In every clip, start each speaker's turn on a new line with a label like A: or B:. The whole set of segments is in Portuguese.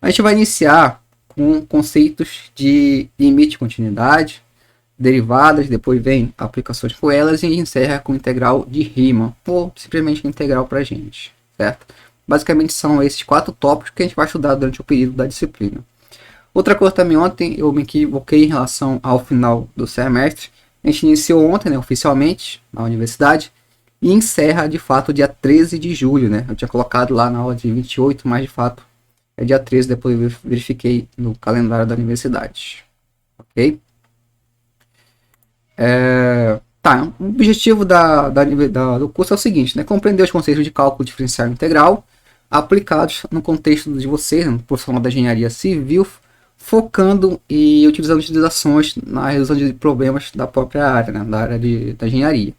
A: A gente vai iniciar com conceitos de limite de continuidade, derivadas, depois vem aplicações com elas e encerra com integral de Riemann, ou simplesmente integral para a gente, certo? Basicamente são esses 4 tópicos que a gente vai estudar durante o período da disciplina. Outra coisa também, ontem eu me equivoquei em relação ao final do semestre. A gente iniciou ontem, né, oficialmente, na universidade, e encerra de fato dia 13 de julho, né? Eu tinha colocado lá na aula de 28, mas de fato é dia 13, depois eu verifiquei no calendário da universidade. Ok? Tá, o objetivo do curso é o seguinte, né? Compreender os conceitos de cálculo diferencial integral aplicados no contexto de vocês, no profissional da engenharia civil, focando e utilizando utilizações na resolução de problemas da própria área, né? Da área da engenharia.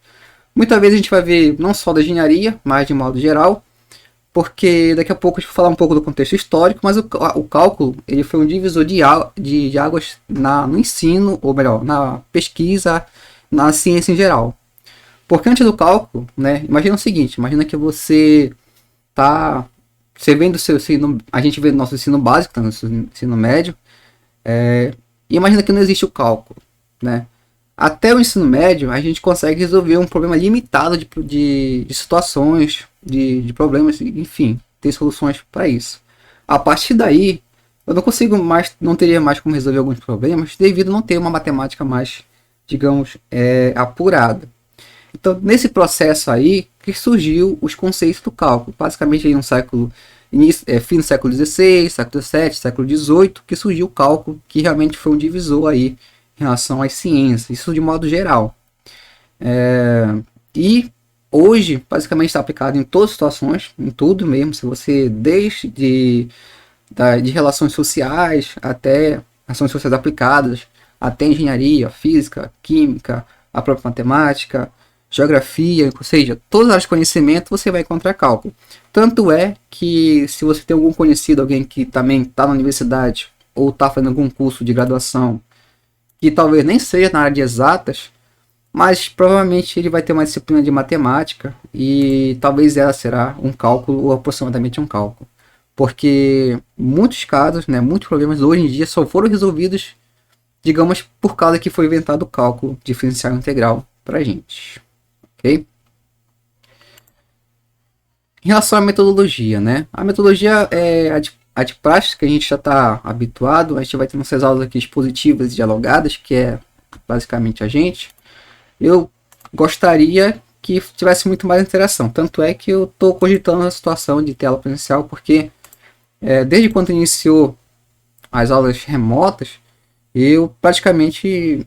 A: Muitas vezes a gente vai ver não só da engenharia, mas de modo geral, porque daqui a pouco a gente vai falar um pouco do contexto histórico, mas o cálculo ele foi um divisor de águas no ensino, ou melhor, na pesquisa, na ciência em geral. Porque antes do cálculo, né, imagina o seguinte, imagina que você vem do seu ensino, a gente vê do nosso ensino básico, tá, no ensino médio, e imagina que não existe o cálculo, né? Até o ensino médio, a gente consegue resolver um problema limitado de situações, de problemas, enfim, ter soluções para isso. A partir daí, eu não consigo mais, não teria mais como resolver alguns problemas devido a não ter uma matemática mais, digamos, apurada. Então, nesse processo aí, que surgiu os conceitos do cálculo. Basicamente, aí no fim do século XVI, século XVII, século XVIII, que surgiu o cálculo, que realmente foi um divisor aí em relação às ciências, isso de modo geral. E hoje, basicamente, está aplicado em todas as situações, em tudo mesmo, se você desde de relações sociais até ações sociais aplicadas, até engenharia, física, química, a própria matemática, geografia, ou seja, todas as áreas de conhecimento você vai encontrar cálculo. Tanto é que se você tem algum conhecido, alguém que também está na universidade ou está fazendo algum curso de graduação que talvez nem seja na área de exatas, mas provavelmente ele vai ter uma disciplina de matemática e talvez ela será um cálculo ou aproximadamente um cálculo. Porque muitos casos, né, muitos problemas hoje em dia só foram resolvidos, digamos, por causa que foi inventado o cálculo diferencial integral para a gente. Ok? Em relação à metodologia, né? A metodologia é a de prática, a gente já está habituado, a gente vai ter nossas aulas aqui expositivas e dialogadas, que é basicamente a gente. Eu gostaria que tivesse muito mais interação, tanto é que eu estou cogitando a situação de tela presencial, porque desde quando iniciou as aulas remotas, eu praticamente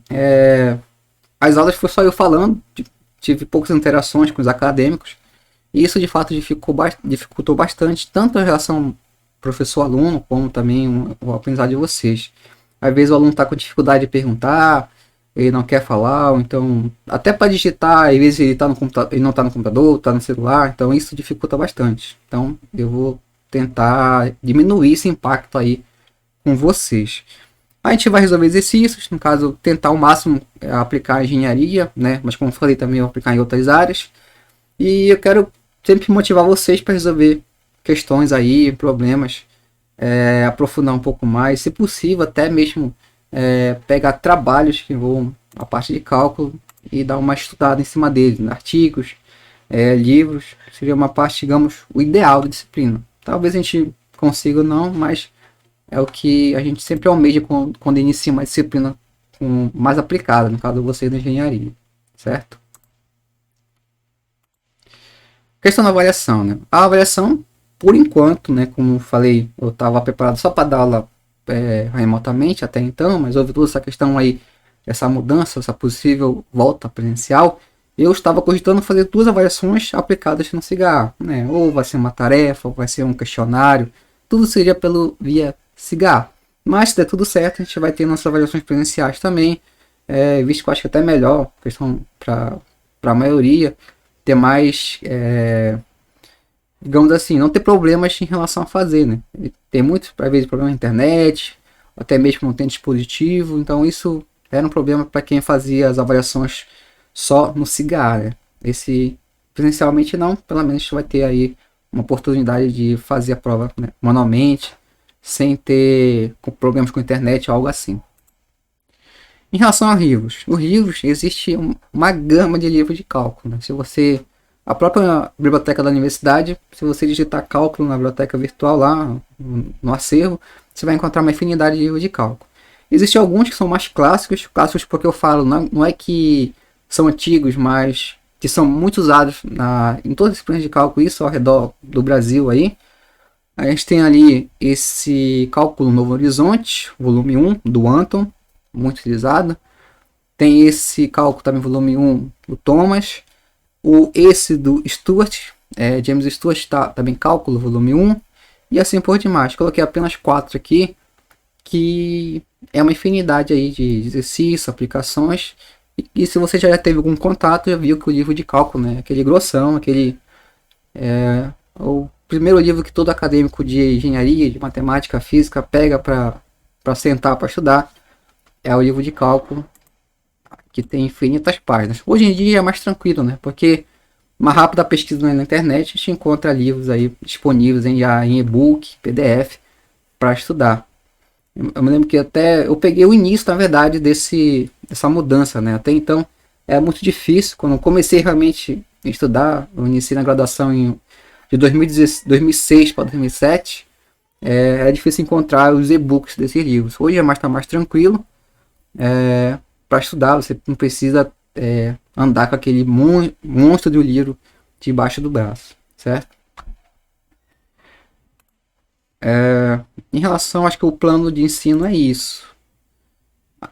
A: as aulas foi só eu falando, tive poucas interações com os acadêmicos, e isso de fato dificultou bastante, tanto a relação professor-aluno, como também o aprendizado de vocês. Às vezes o aluno está com dificuldade de perguntar, ele não quer falar, ou então até para digitar, às vezes ele, ele não está no computador, está no celular, então isso dificulta bastante. Então eu vou tentar diminuir esse impacto aí com vocês. A gente vai resolver exercícios, no caso, tentar ao máximo aplicar a engenharia, né? Mas como eu falei também, eu vou aplicar em outras áreas. E eu quero sempre motivar vocês para resolver questões aí, problemas, aprofundar um pouco mais, se possível, até mesmo pegar trabalhos que envolvam a parte de cálculo e dar uma estudada em cima deles, né? Artigos, livros, seria uma parte, digamos, o ideal da disciplina. Talvez a gente consiga ou não, mas é o que a gente sempre almeja quando inicia uma disciplina mais aplicada, no caso de vocês da engenharia, certo? Questão da avaliação, né? A avaliação, por enquanto, né, como eu falei, eu estava preparado só para dar aula remotamente até então, mas houve toda essa questão aí, essa mudança, essa possível volta presencial, eu estava cogitando fazer 2 avaliações aplicadas no CIGA, né? Ou vai ser uma tarefa, ou vai ser um questionário, tudo seria via CIGA. Mas se der tudo certo, a gente vai ter nossas avaliações presenciais também, visto que eu acho que até melhor, questão para a maioria, ter mais, digamos assim, não ter problemas em relação a fazer, né? Tem muitos, às vezes, problema na internet, até mesmo não tem dispositivo, então isso era um problema para quem fazia as avaliações só no CIGA, né? Esse presencialmente não, pelo menos vai ter aí uma oportunidade de fazer a prova, né, manualmente, sem ter problemas com internet ou algo assim. Em relação a livros, os livros, existe uma gama de livros de cálculo, né? Se você, a própria biblioteca da universidade, se você digitar cálculo na biblioteca virtual lá, no acervo, você vai encontrar uma infinidade de livros de cálculo. Existem alguns que são mais clássicos, clássicos porque eu falo, não é que são antigos, mas que são muito usados em todas as disciplinas de cálculo, isso ao redor do Brasil aí. A gente tem ali esse Cálculo Novo Horizonte, volume 1, do Anton, muito utilizado. Tem esse cálculo também, volume 1, do Thomas. Esse do Stuart, James Stuart, também Cálculo, volume 1. E assim por demais. Coloquei apenas 4 aqui, que é uma infinidade aí de exercícios, aplicações. E se você já teve algum contato, já viu que o livro de cálculo, né, aquele grossão, o primeiro livro que todo acadêmico de engenharia, de matemática, física pega para sentar para estudar, é o livro de cálculo, que tem infinitas páginas. Hoje em dia é mais tranquilo, né? Porque uma rápida pesquisa na internet a gente encontra livros aí disponíveis em e-book, PDF, para estudar. Eu me lembro que até eu peguei o início, na verdade, dessa mudança, né? Até então era muito difícil. Quando eu comecei realmente a estudar, eu iniciei na graduação de 2006 para 2007, era difícil encontrar os e-books desses livros. Hoje está mais tranquilo. Para estudar, você não precisa andar com aquele monstro do livro debaixo do braço, certo? Em relação, acho que o plano de ensino é isso.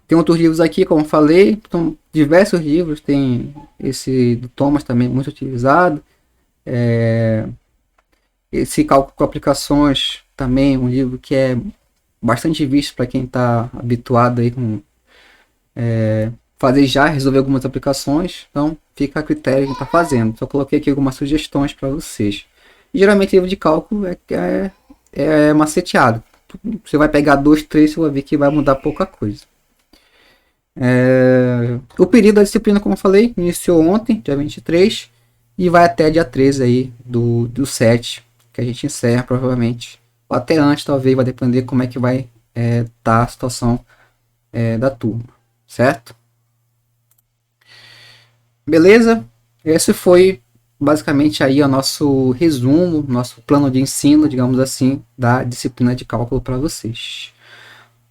A: Tem outros livros aqui, como eu falei, então, diversos livros, tem esse do Thomas também muito utilizado. Esse Cálculo com Aplicações também, um livro que é bastante visto para quem está habituado aí com resolver algumas aplicações, então fica a critério de quem está fazendo. Só coloquei aqui algumas sugestões para vocês. E, geralmente livro de cálculo é maceteado. Você vai pegar 2, 3, você vai ver que vai mudar pouca coisa. O período da disciplina, como eu falei, iniciou ontem, dia 23, e vai até dia 13 aí do 7, que a gente encerra provavelmente. Ou até antes, talvez, vai depender como é que vai estar a situação da turma, certo? Beleza? Esse foi basicamente aí o nosso resumo, nosso plano de ensino, digamos assim, da disciplina de cálculo para vocês.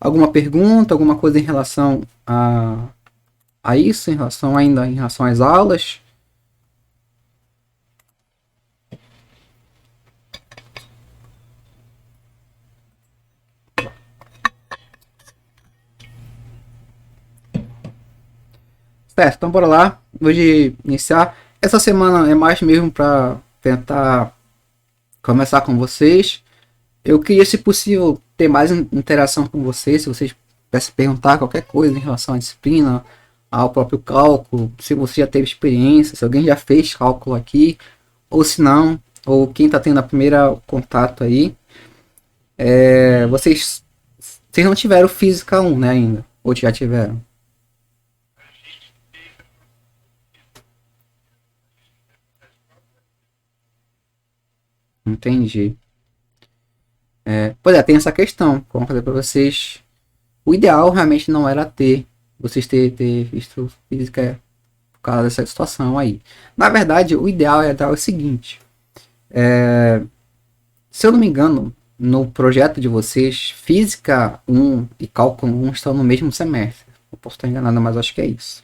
A: Alguma pergunta, alguma coisa em relação a isso, em relação às aulas? Certo, então bora lá. Hoje iniciar. Essa semana é mais mesmo para tentar começar com vocês. Eu queria, se possível, ter mais interação com vocês. Se vocês pudessem perguntar qualquer coisa em relação à disciplina, ao próprio cálculo, se você já teve experiência, se alguém já fez cálculo aqui, ou se não, ou quem está tendo a primeira contato aí. Vocês não tiveram Física 1, né, ainda? Ou já tiveram? Entendi. Pois tem essa questão. Como eu falei para vocês, o ideal realmente não era vocês ter visto física por causa dessa situação aí. Na verdade, o ideal era o seguinte: se eu não me engano, no projeto de vocês, Física 1 e Cálculo 1 estão no mesmo semestre. Eu posso estar enganado, mas acho que é isso.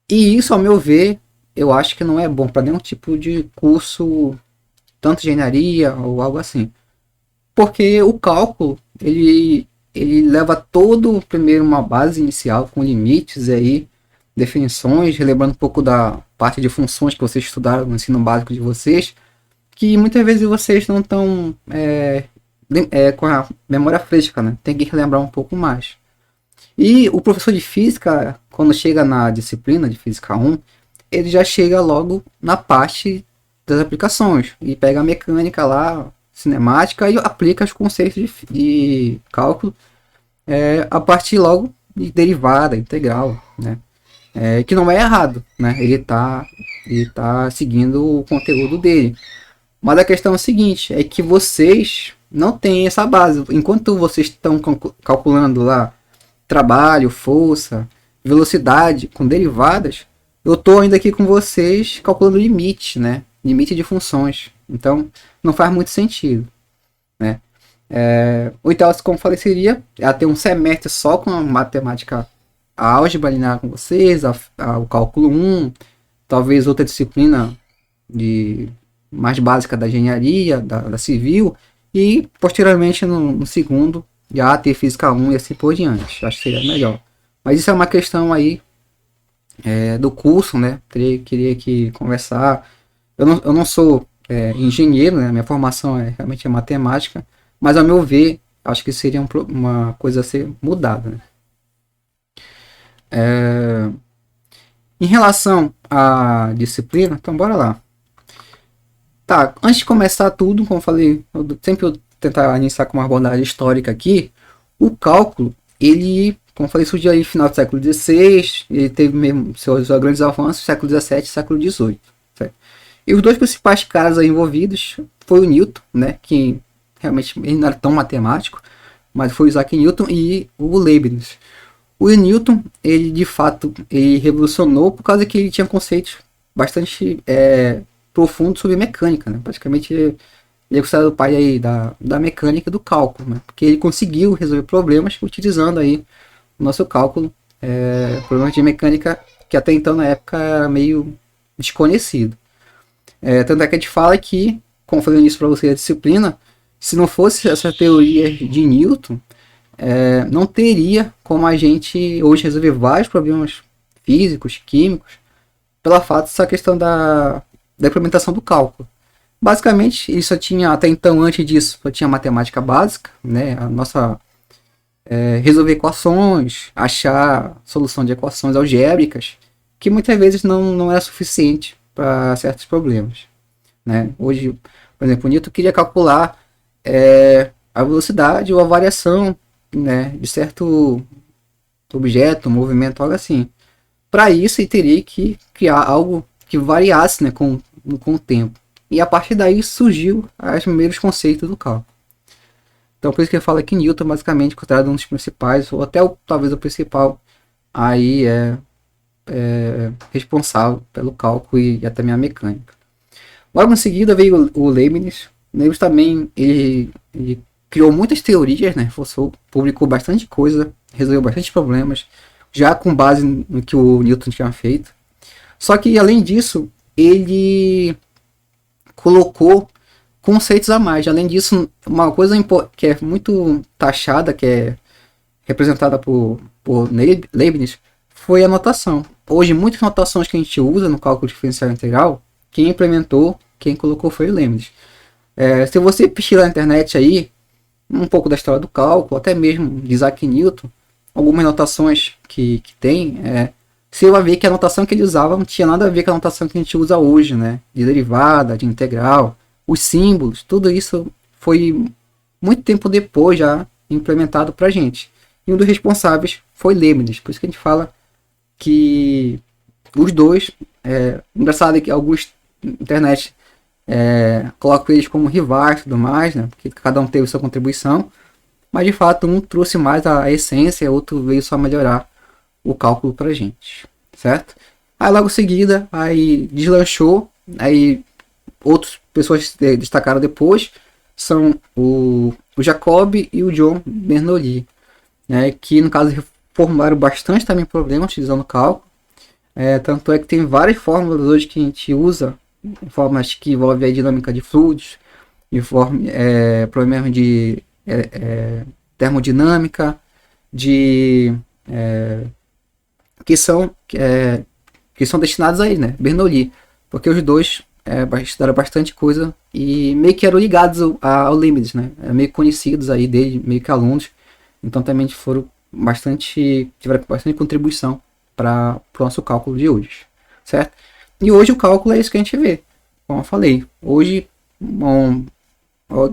A: E isso, ao meu ver, eu acho que não é bom para nenhum tipo de curso, tanto engenharia ou algo assim. Porque o cálculo, ele leva todo primeiro uma base inicial com limites aí, definições, relembrando um pouco da parte de funções que vocês estudaram no ensino básico de vocês, que muitas vezes vocês não estão com a memória fresca, né? Tem que relembrar um pouco mais. E o professor de física, quando chega na disciplina de Física 1, ele já chega logo na parte das aplicações e pega a mecânica lá, cinemática, e aplica os conceitos de cálculo a partir logo de derivada, integral, né? Que não é errado, né? Ele tá seguindo o conteúdo dele. Mas a questão é o seguinte, é que vocês não tem essa base. Enquanto vocês estão calculando lá trabalho, força, velocidade com derivadas, eu estou ainda aqui com vocês calculando limite, né? Limite de funções. Então, não faz muito sentido, né? O ideal, como falei, seria ter um semestre só com a matemática, a álgebra linear com vocês, o cálculo 1, talvez outra disciplina mais básica da engenharia, da civil, e posteriormente no segundo já ter física 1 e assim por diante. Acho que seria melhor. Mas isso é uma questão aí do curso, né? Queria que conversar. Eu não sou engenheiro, né? Minha formação realmente é matemática, mas ao meu ver, acho que seria uma coisa a ser mudada, né? Em relação à disciplina, então bora lá. Tá, antes de começar tudo, como eu falei, sempre eu tentar iniciar com uma abordagem histórica aqui. O cálculo, ele, como eu falei, surgiu aí no final do século XVI, ele teve mesmo seus grandes avanços no século XVII e século XVIII. Certo? E os dois principais caras aí envolvidos foi o Newton, né, que realmente ele não era tão matemático, mas foi o Isaac Newton e o Leibniz. O Newton, ele de fato, ele revolucionou por causa que ele tinha conceitos bastante profundos sobre mecânica, né? Praticamente ele é considerado o pai aí da mecânica e do cálculo, né? Porque ele conseguiu resolver problemas utilizando aí o nosso cálculo, problemas de mecânica que até então na época era meio desconhecido. Tanto é que a gente fala que, como eu falei isso para você, a disciplina, se não fosse essa teoria de Newton, não teria como a gente hoje resolver vários problemas físicos, químicos, pela fato dessa questão da implementação do cálculo. Basicamente, ele só tinha, até então, antes disso, só tinha matemática básica, né? A nossa resolver equações, achar solução de equações algébricas, que muitas vezes não era suficiente para certos problemas, né? Hoje, por exemplo, o Newton queria calcular a velocidade ou a variação, né, de certo objeto, movimento, algo assim. Para isso, ele teria que criar algo que variasse, né, com o tempo. E a partir daí surgiu os primeiros conceitos do cálculo. Então, por isso que eu falo que Newton basicamente é considerado um dos principais, ou até talvez o principal, aí responsável pelo cálculo e até a mecânica. Logo em seguida veio o Leibniz. Leibniz também ele criou muitas teorias, né? Publicou bastante coisa, resolveu bastante problemas, já com base no que o Newton tinha feito. Só que além disso, ele colocou conceitos a mais. Além disso, uma coisa que é muito taxada, que é representada por Leibniz, foi a notação. Hoje, muitas notações que a gente usa no cálculo diferencial integral, quem implementou, quem colocou foi o Leibniz. Se você pesquisar na internet aí, um pouco da história do cálculo, até mesmo de Isaac Newton, algumas notações que tem, você vai ver que a notação que ele usava não tinha nada a ver com a notação que a gente usa hoje, né? De derivada, de integral, os símbolos, tudo isso foi muito tempo depois já implementado para a gente. E um dos responsáveis foi Leibniz, por isso que a gente fala que os dois, engraçado é que alguns internet colocam eles como rivais e tudo mais, né? Porque cada um teve sua contribuição, mas de fato um trouxe mais a essência, outro veio só melhorar o cálculo pra gente, certo? Aí logo em seguida, aí deslanchou, aí outras pessoas destacaram depois, são o Jacob e o John Bernoulli, né, que no caso reformularam bastante também problemas utilizando cálculo, tanto é que tem várias fórmulas hoje que a gente usa, fórmulas que envolvem a dinâmica de fluidos, problemas de termodinâmica, que são destinados a ele, né? Bernoulli, porque os dois estudaram bastante coisa e meio que eram ligados ao Leibniz, né? Meio conhecidos aí dele, meio que alunos, então também tiveram bastante contribuição para o nosso cálculo de hoje, certo? E hoje o cálculo é isso que a gente vê, como eu falei. Hoje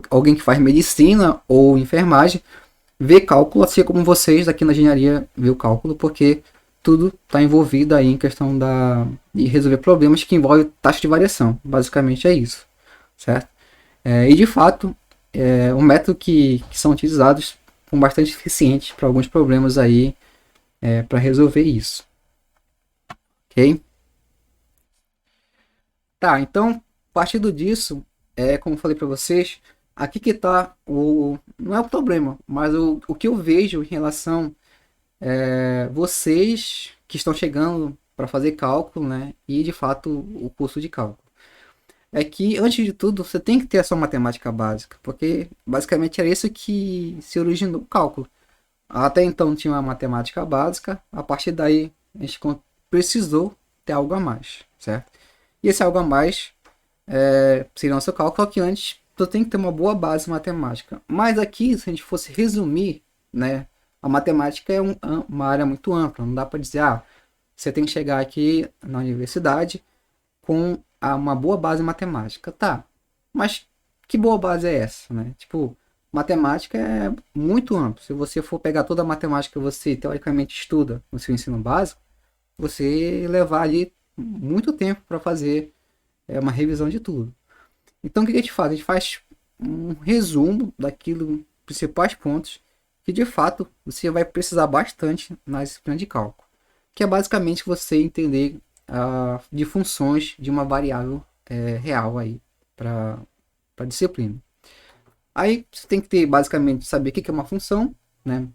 A: alguém que faz medicina ou enfermagem vê cálculo, assim como vocês aqui na engenharia vê o cálculo, porque tudo está envolvido aí em questão de resolver problemas que envolvem taxa de variação. Basicamente é isso, certo? E de fato, é um método que são utilizados com bastante eficiente para alguns problemas aí, para resolver isso, ok? Tá, então, partindo disso, como eu falei para vocês, aqui que tá não é o problema, mas o que eu vejo em relação vocês que estão chegando para fazer cálculo, né, e de fato o curso de cálculo. É que, antes de tudo, você tem que ter a sua matemática básica, porque basicamente era isso que se originou o cálculo. Até então tinha uma matemática básica, a partir daí a gente precisou ter algo a mais, certo? E esse algo a mais seria o nosso cálculo, que antes tu tem que ter uma boa base matemática. Mas aqui, se a gente fosse resumir, né, a matemática é uma área muito ampla, não dá para dizer, você tem que chegar aqui na universidade com uma boa base matemática. Tá, mas que boa base é essa, né? Tipo, matemática é muito amplo. Se você for pegar toda a matemática que você teoricamente estuda no seu ensino básico, você levar ali muito tempo para fazer uma revisão de tudo. Então o que a gente faz? A gente faz um resumo daquilo, principais pontos que de fato você vai precisar bastante na disciplina de cálculo, que é basicamente você entender de funções de uma variável real aí para a disciplina. Aí você tem que ter basicamente saber o que é uma função, né?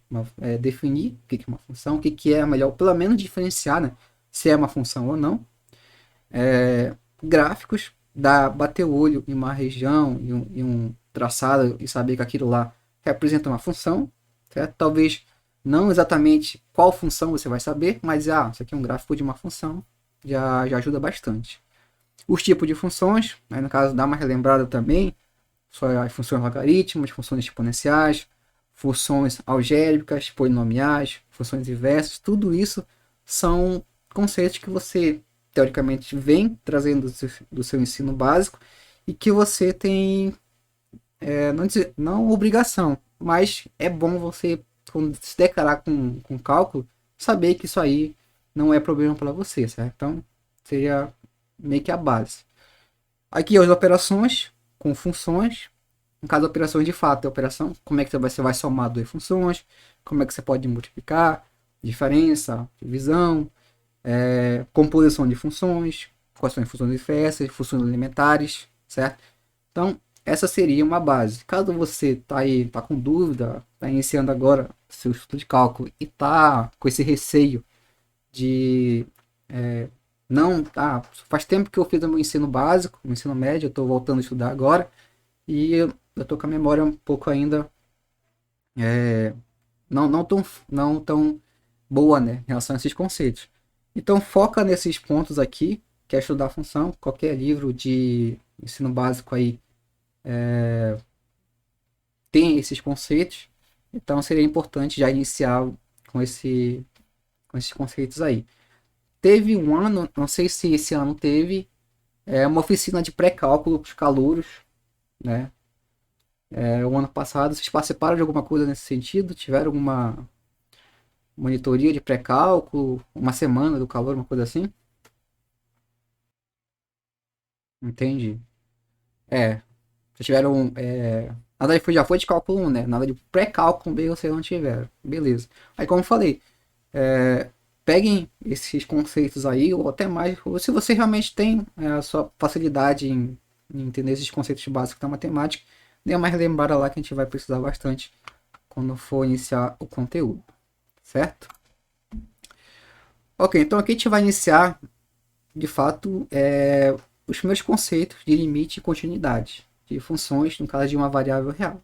A: Definir o que é uma função, o que é melhor, pelo menos diferenciar, né? Se é uma função ou não. Gráficos, bater o olho em uma região, em um traçado e saber que aquilo lá representa uma função, certo? Talvez não exatamente qual função você vai saber, mas isso aqui é um gráfico de uma função, já ajuda bastante. Os tipos de funções, aí no caso dá uma relembrada também, só as funções logarítmicas, funções exponenciais, funções algébricas, polinomiais, funções inversas, tudo isso são conceitos que você teoricamente vem trazendo do seu ensino básico e que você tem, não obrigação, mas é bom você, quando se decarar com cálculo, saber que isso aí não é problema para você, certo? Então, seria meio que a base. Aqui as operações com funções. No caso, operações de fato, é operação, como é que você vai somar duas funções, como é que você pode multiplicar, diferença, divisão, composição de funções, quais são as funções inversas, funções elementares, certo? Então, essa seria uma base. Caso você tá com dúvida, está iniciando agora seu estudo de cálculo e tá com esse receio de não, faz tempo que eu fiz o meu ensino básico, o ensino médio, eu estou voltando a estudar agora e eu estou com a memória um pouco ainda não tão boa, né, em relação a esses conceitos. Então foca nesses pontos aqui, que é estudar a função. Qualquer livro de ensino básico aí tem esses conceitos. Então seria importante já iniciar com esses conceitos aí. Teve um ano, não sei se esse ano teve, uma oficina de pré-cálculo para os calouros, né? O ano passado, vocês participaram de alguma coisa nesse sentido? Tiveram alguma monitoria de pré-cálculo, uma semana do calor, uma coisa assim? Entendi. É, vocês tiveram. Nada já foi de cálculo 1, né? Nada de pré-cálculo B vocês não tiveram. Beleza. Aí, como eu falei, peguem esses conceitos aí, ou até mais, ou se você realmente tem a sua facilidade em entender esses conceitos básicos da matemática, dê uma relembrada lá que a gente vai precisar bastante quando for iniciar o conteúdo, certo? Ok, então aqui a gente vai iniciar, de fato, os primeiros conceitos de limite e continuidade de funções, no caso de uma variável real.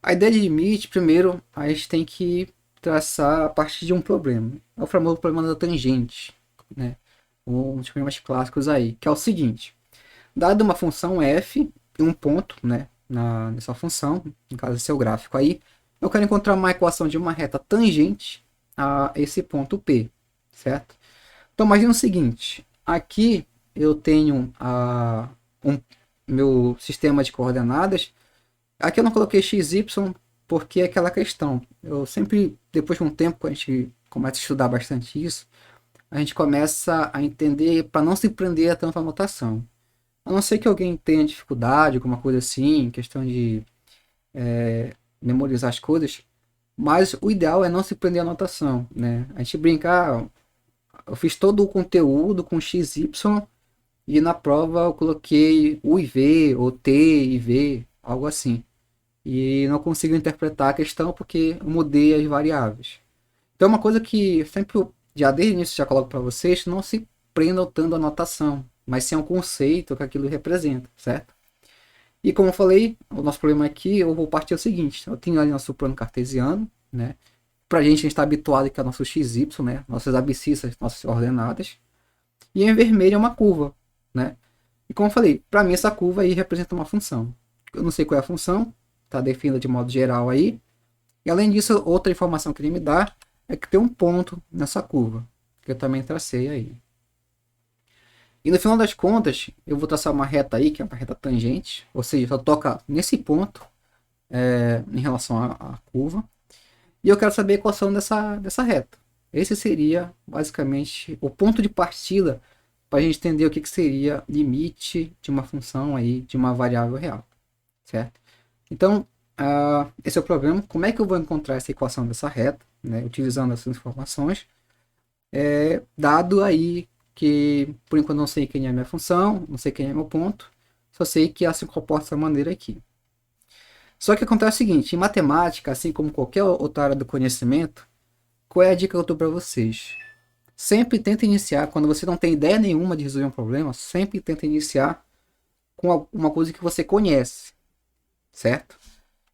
A: A ideia de limite, primeiro, a gente tem que traçar a partir de um problema. É o famoso problema da tangente, né? Um dos problemas clássicos aí, que é o seguinte: dada uma função f e um ponto, né, nessa função, no caso seu gráfico aí, eu quero encontrar uma equação de uma reta tangente a esse ponto P, certo? Então imagina o seguinte: aqui eu tenho um meu sistema de coordenadas. Aqui eu não coloquei x, y porque é aquela questão. Eu sempre, depois de um tempo que a gente começa a estudar bastante isso, a gente começa a entender para não se prender a tanta anotação. A não ser que alguém tenha dificuldade, alguma coisa assim, questão de memorizar as coisas, mas o ideal é não se prender à anotação, né? A gente brincar, eu fiz todo o conteúdo com XY e na prova eu coloquei U e V, ou T e V, algo assim. E não consigo interpretar a questão porque eu mudei as variáveis. Então, uma coisa que sempre, já desde o início, já coloco para vocês, não se prendam tanto à anotação, mas sim ao conceito que aquilo representa, certo? E como eu falei, o nosso problema aqui, eu vou partir do seguinte, eu tenho ali nosso plano cartesiano, né? Pra gente, a gente está habituado que é o nosso XY, né? Nossas abscissas, nossas ordenadas. E em vermelho é uma curva, né? E como eu falei, para mim essa curva aí representa uma função. Eu não sei qual é a função, está definida de modo geral aí. E além disso, outra informação que ele me dá é que tem um ponto nessa curva, que eu também tracei aí. E no final das contas, eu vou traçar uma reta aí, que é uma reta tangente, ou seja, só toca nesse ponto em relação à curva. E eu quero saber a equação dessa reta. Esse seria basicamente o ponto de partida para a gente entender o que seria limite de uma função aí, de uma variável real, certo? Então, esse é o problema. Como é que eu vou encontrar essa equação dessa reta, né, utilizando essas informações? Dado aí que, por enquanto, não sei quem é a minha função, não sei quem é meu ponto, só sei que ela se comporta dessa maneira aqui. Só que acontece o seguinte, em matemática, assim como qualquer outra área do conhecimento, qual é a dica que eu dou para vocês? Sempre tenta iniciar, quando você não tem ideia nenhuma de resolver um problema, sempre tenta iniciar com uma coisa que você conhece, certo?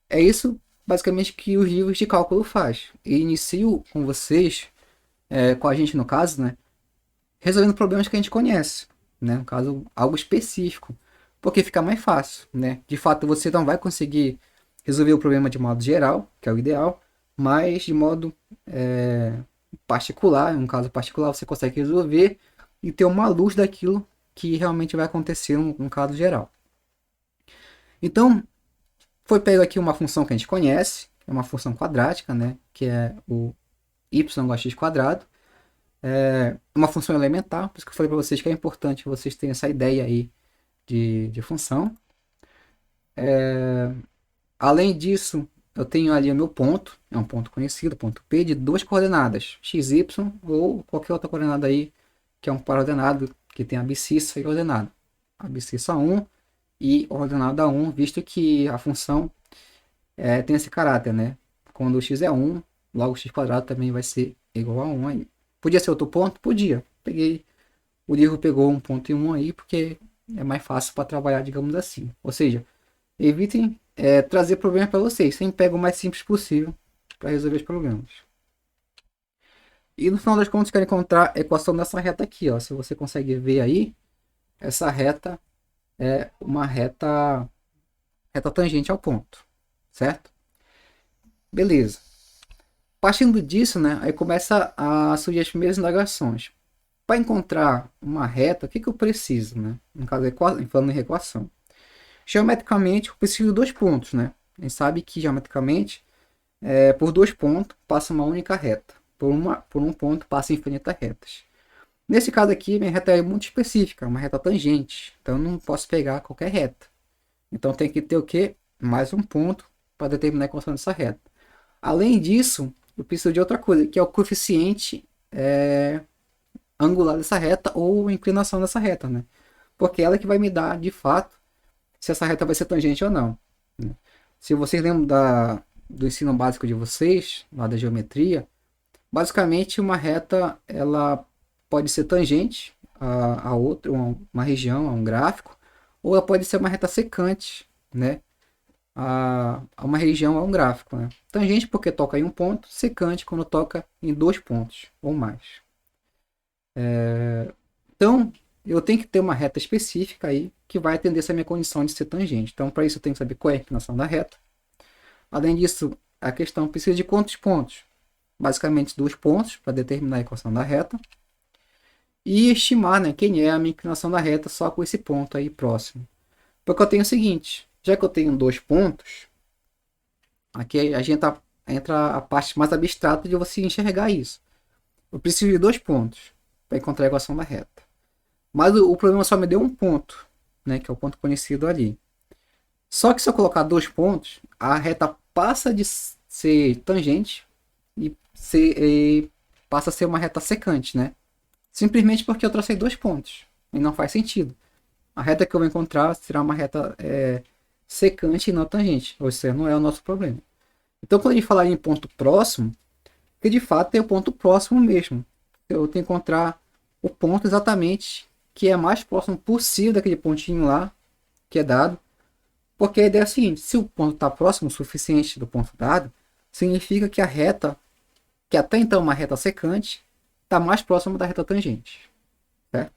A: É isso basicamente que os livros de cálculo faz. E inicio com vocês, com a gente no caso, né, resolvendo problemas que a gente conhece, né, no caso algo específico, porque fica mais fácil, né? De fato você não vai conseguir resolver o problema de modo geral, que é o ideal, mas de modo particular, em um caso particular você consegue resolver e ter uma luz daquilo que realmente vai acontecer num caso geral. Então, foi pego aqui uma função que a gente conhece, é uma função quadrática, né, que é o y igual a x quadrado. É uma função elementar, por isso que eu falei para vocês que é importante vocês terem essa ideia aí de função. Além disso, eu tenho ali o meu ponto, é um ponto conhecido, ponto P, de duas coordenadas, x, y ou qualquer outra coordenada aí, que é um par ordenado, que tem abscissa e ordenada. Abscissa 1 e ordenada 1, visto que a função tem esse caráter, né? Quando o x é 1, logo o x quadrado também vai ser igual a 1 aí. Podia ser outro ponto? Podia. O livro pegou um ponto e um aí, porque é mais fácil para trabalhar, digamos assim. Ou seja, evitem trazer problemas para vocês. Sempre pega o mais simples possível para resolver os problemas. E no final das contas, quero encontrar a equação dessa reta aqui. Ó. Se você consegue ver aí, essa reta é uma reta tangente ao ponto. Certo? Beleza. Partindo disso, né, aí começa a surgir as primeiras indagações. Para encontrar uma reta, o que eu preciso? Né? No caso, falando em equação. Geometricamente, eu preciso de dois pontos. Né? A gente sabe que, geometricamente, por dois pontos, passa uma única reta. Por um ponto, passa infinitas retas. Nesse caso aqui, minha reta é muito específica, uma reta tangente. Então, eu não posso pegar qualquer reta. Então, tem que ter o quê? Mais um ponto para determinar a equação dessa reta. Além disso, eu preciso de outra coisa, que é o coeficiente angular dessa reta ou inclinação dessa reta, né? Porque ela que vai me dar, de fato, se essa reta vai ser tangente ou não. Né? Se vocês lembram do ensino básico de vocês, lá da geometria, basicamente uma reta ela pode ser tangente a outra, uma região, a um gráfico, ou ela pode ser uma reta secante, né? A uma região, a um gráfico. Né? Tangente porque toca em um ponto, secante quando toca em dois pontos ou mais. Então, eu tenho que ter uma reta específica aí que vai atender essa minha condição de ser tangente. Então, para isso, eu tenho que saber qual é a inclinação da reta. Além disso, a questão precisa de quantos pontos? Basicamente, 2 pontos para determinar a equação da reta. E estimar, né, quem é a minha inclinação da reta só com esse ponto aí próximo. Porque eu tenho o seguinte, já que eu tenho 2 pontos, aqui a gente entra a parte mais abstrata de você enxergar isso. Eu preciso de 2 pontos para encontrar a equação da reta. Mas o problema só me deu um ponto, né, que é o ponto conhecido ali. Só que se eu colocar 2 pontos, a reta passa de ser tangente e passa a ser uma reta secante, né? Simplesmente porque eu tracei 2 pontos. E não faz sentido. A reta que eu vou encontrar será uma reta secante e não tangente. Ou seja, não é o nosso problema. Então, quando a gente falar em ponto próximo, que de fato é o ponto próximo mesmo. Eu tenho que encontrar o ponto exatamente que é mais próximo possível daquele pontinho lá que é dado. Porque a ideia é a seguinte: se o ponto está próximo o suficiente do ponto dado, significa que a reta, que até então é uma reta secante, está mais próximo da reta tangente. Certo?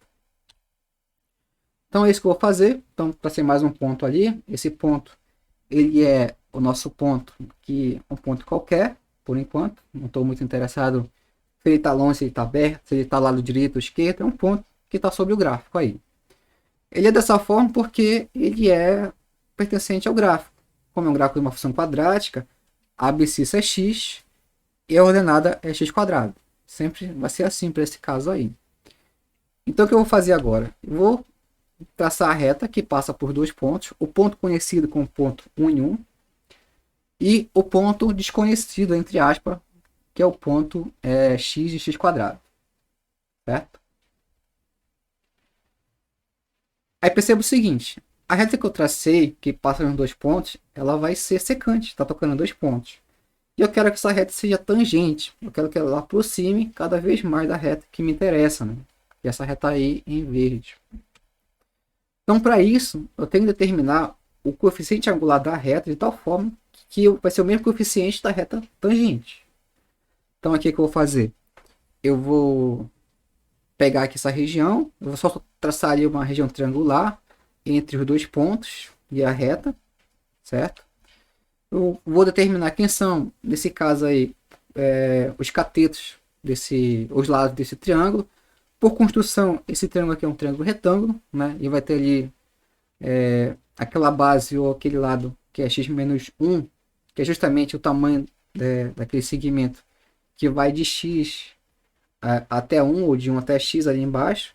A: Então é isso que eu vou fazer. Então, para ser mais um ponto ali, esse ponto ele é o nosso ponto, que é um ponto qualquer, por enquanto. Não estou muito interessado se ele está longe, se ele está aberto, se ele está lado direito ou esquerdo. É um ponto que está sobre o gráfico aí. Ele é dessa forma porque ele é pertencente ao gráfico. Como é um gráfico de uma função quadrática, a abscissa é x e a ordenada é x quadrado. Sempre vai ser assim para esse caso aí. Então o que eu vou fazer agora? Eu vou traçar a reta que passa por 2 pontos, o ponto conhecido como ponto 1 em 1 e o ponto desconhecido, entre aspas, que é o ponto x de x quadrado. Certo? Aí perceba o seguinte: a reta que eu tracei, que passa nos 2 pontos, ela vai ser secante, está tocando 2 pontos. E eu quero que essa reta seja tangente, eu quero que ela aproxime cada vez mais da reta que me interessa, né? E essa reta aí em verde. Então, para isso, eu tenho que determinar o coeficiente angular da reta de tal forma que vai ser o mesmo coeficiente da reta tangente. Então, aqui o que eu vou fazer? Eu vou pegar aqui essa região, eu vou só traçar ali uma região triangular entre os 2 pontos e a reta, certo? Eu vou determinar quem são, nesse caso aí, os catetos, os lados desse triângulo. Por construção, esse triângulo aqui é um triângulo retângulo, né? E vai ter ali aquela base ou aquele lado que é x menos 1, que é justamente o tamanho daquele segmento que vai de x até 1 ou de 1 até x ali embaixo.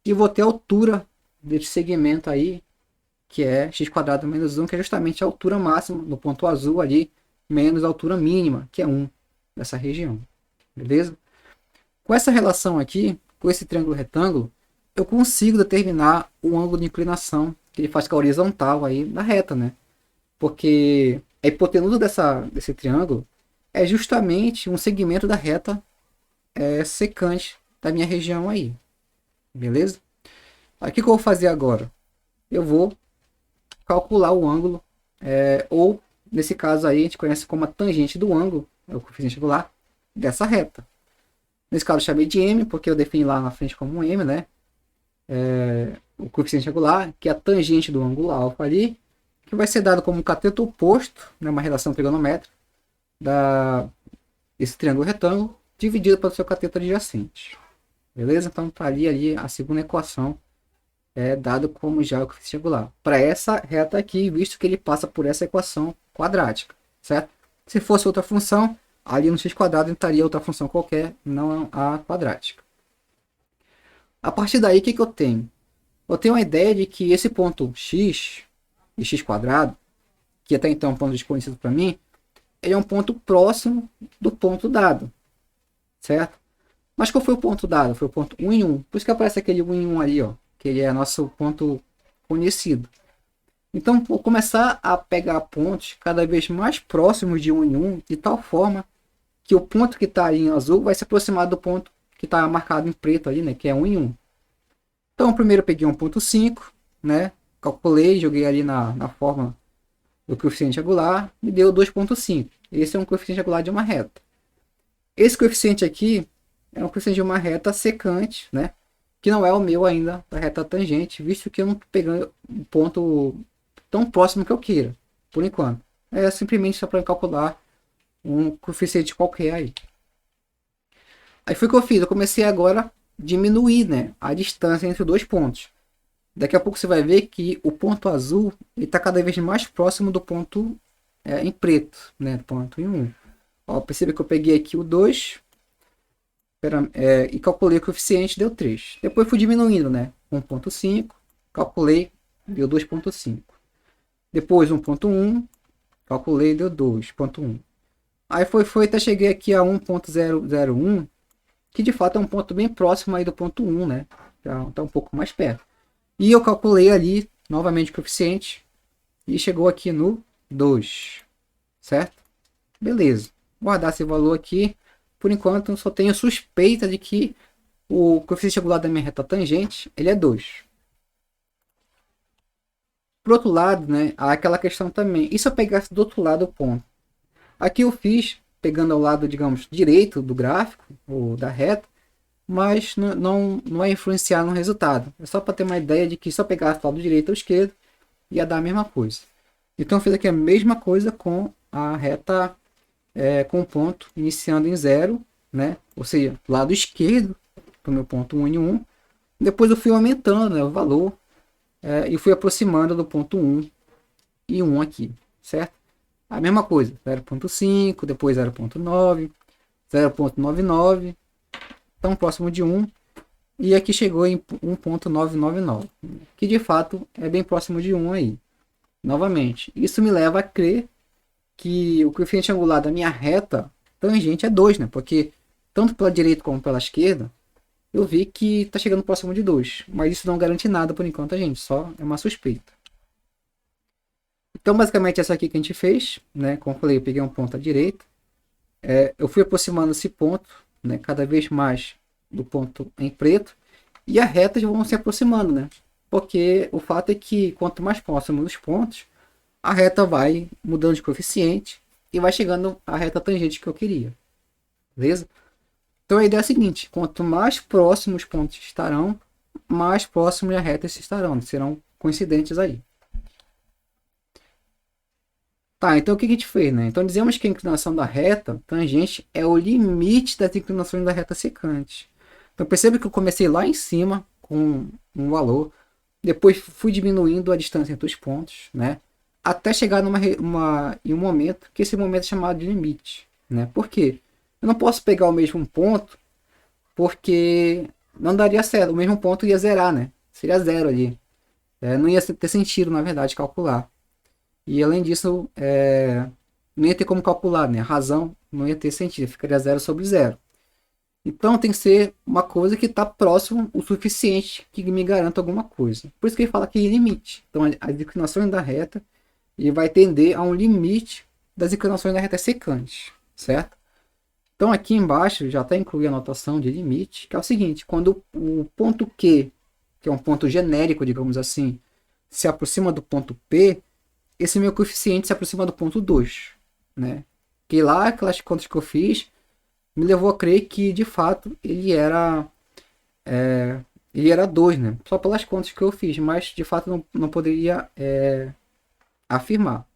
A: E vou ter a altura desse segmento aí, que é x quadrado menos 1, que é justamente a altura máxima no ponto azul ali, menos a altura mínima, que é 1 dessa região. Beleza? Com essa relação aqui, com esse triângulo retângulo, eu consigo determinar o ângulo de inclinação que ele faz com a horizontal aí da reta, né? Porque a hipotenusa desse triângulo é justamente um segmento da reta secante da minha região aí. Beleza? Aí o que eu vou fazer agora? Eu vou calcular o ângulo, ou nesse caso aí a gente conhece como a tangente do ângulo, é o coeficiente angular dessa reta. Nesse caso eu chamei de m, porque eu defini lá na frente como um m, né? O coeficiente angular, que é a tangente do ângulo alfa ali, que vai ser dado como um cateto oposto, né, uma relação trigonométrica desse triângulo retângulo, dividido pelo seu cateto adjacente. Beleza? Então tá ali a segunda equação dado como já o coeficiente angular para essa reta aqui, visto que ele passa por essa equação quadrática, certo? Se fosse outra função, ali no x quadrado estaria outra função qualquer, não a quadrática. A partir daí, o que eu tenho? Eu tenho a ideia de que esse ponto x de x quadrado, que até então é um ponto desconhecido para mim, ele é um ponto próximo do ponto dado, certo? Mas qual foi o ponto dado? Foi o ponto 1 em 1. Por isso que aparece aquele 1 em 1 ali, ó, que ele é nosso ponto conhecido. Então, vou começar a pegar pontos cada vez mais próximos de 1 em 1, de tal forma que o ponto que está em azul vai se aproximar do ponto que está marcado em preto ali, né, que é 1 em 1. Então, primeiro eu peguei 1.5, né, calculei, joguei ali na fórmula do coeficiente angular, me deu 2.5. Esse é um coeficiente angular de uma reta. Esse coeficiente aqui é um coeficiente de uma reta secante, né, que não é o meu ainda, da reta tangente, visto que eu não estou pegando um ponto tão próximo que eu queira, por enquanto. É simplesmente só para calcular um coeficiente qualquer aí. Aí foi o que eu fiz, eu comecei agora a diminuir, né, a distância entre os 2 pontos. Daqui a pouco você vai ver que o ponto azul está cada vez mais próximo do ponto em preto, né, ponto em 1. Ó, percebe que eu peguei aqui o 2 e calculei o coeficiente, deu 3. Depois fui diminuindo, né, 1.5, calculei, deu 2.5. Depois 1.1, calculei, deu 2.1. Aí foi até cheguei aqui a 1.001, que de fato é um ponto bem próximo aí do ponto 1, né? Já está um pouco mais perto. E eu calculei ali novamente o coeficiente e chegou aqui no 2, certo? Beleza. Guardar esse valor aqui. Por enquanto, eu só tenho suspeita de que o coeficiente angular da minha reta tangente ele é 2. Por outro lado, né, há aquela questão também. E se eu pegasse do outro lado o ponto? Aqui eu fiz pegando ao lado, digamos, direito do gráfico ou da reta, mas não vai influenciar no resultado. É só para ter uma ideia de que se eu pegasse do lado direito ou esquerdo, ia dar a mesma coisa. Então eu fiz aqui a mesma coisa com a reta com o ponto iniciando em 0, né? Ou seja, lado esquerdo para o meu ponto 1 em 1. Depois eu fui aumentando, né, o valor e fui aproximando do ponto 1 e 1 aqui, certo? A mesma coisa, 0.5, depois 0.9, 0.99, tão próximo de 1, e aqui chegou em 1.999, que de fato é bem próximo de 1 aí. Novamente, isso me leva a crer que o coeficiente angular da minha reta tangente é 2, né? Porque tanto pela direita como pela esquerda, eu vi que está chegando próximo de 2. Mas isso não garante nada por enquanto, gente. Só é uma suspeita. Então, basicamente, essa aqui que a gente fez, né? Como eu falei, eu peguei um ponto à direita. Eu fui aproximando esse ponto, né? Cada vez mais do ponto em preto. E as retas vão se aproximando, né? Porque o fato é que quanto mais próximo dos pontos, a reta vai mudando de coeficiente e vai chegando à reta tangente que eu queria. Beleza? Então a ideia é a seguinte: quanto mais próximos os pontos estarão, mais próximos as retas estarão, serão coincidentes aí. Tá, então o que a gente fez, né? Então dizemos que a inclinação da reta tangente é o limite das inclinações da reta secante. Então perceba que eu comecei lá em cima com um valor, depois fui diminuindo a distância entre os pontos, né? Até chegar em um momento, que esse momento é chamado de limite, né? Por quê? Eu não posso pegar o mesmo ponto, porque não daria certo. O mesmo ponto ia zerar, né? Seria zero ali. Não ia ter sentido, na verdade, calcular. E além disso, não ia ter como calcular, né? A razão não ia ter sentido, ficaria zero sobre zero. Então tem que ser uma coisa que está próximo o suficiente que me garanta alguma coisa. Por isso que ele fala que é limite. Então as inclinações da reta e vai tender a um limite das inclinações da reta secante, certo? Então aqui embaixo já está incluída a notação de limite, que é o seguinte: quando o ponto Q, que é um ponto genérico, digamos assim, se aproxima do ponto P, esse meu coeficiente se aproxima do ponto 2, né? Que lá, aquelas contas que eu fiz, me levou a crer que de fato ele era 2, né? Só pelas contas que eu fiz, mas de fato não poderia afirmar.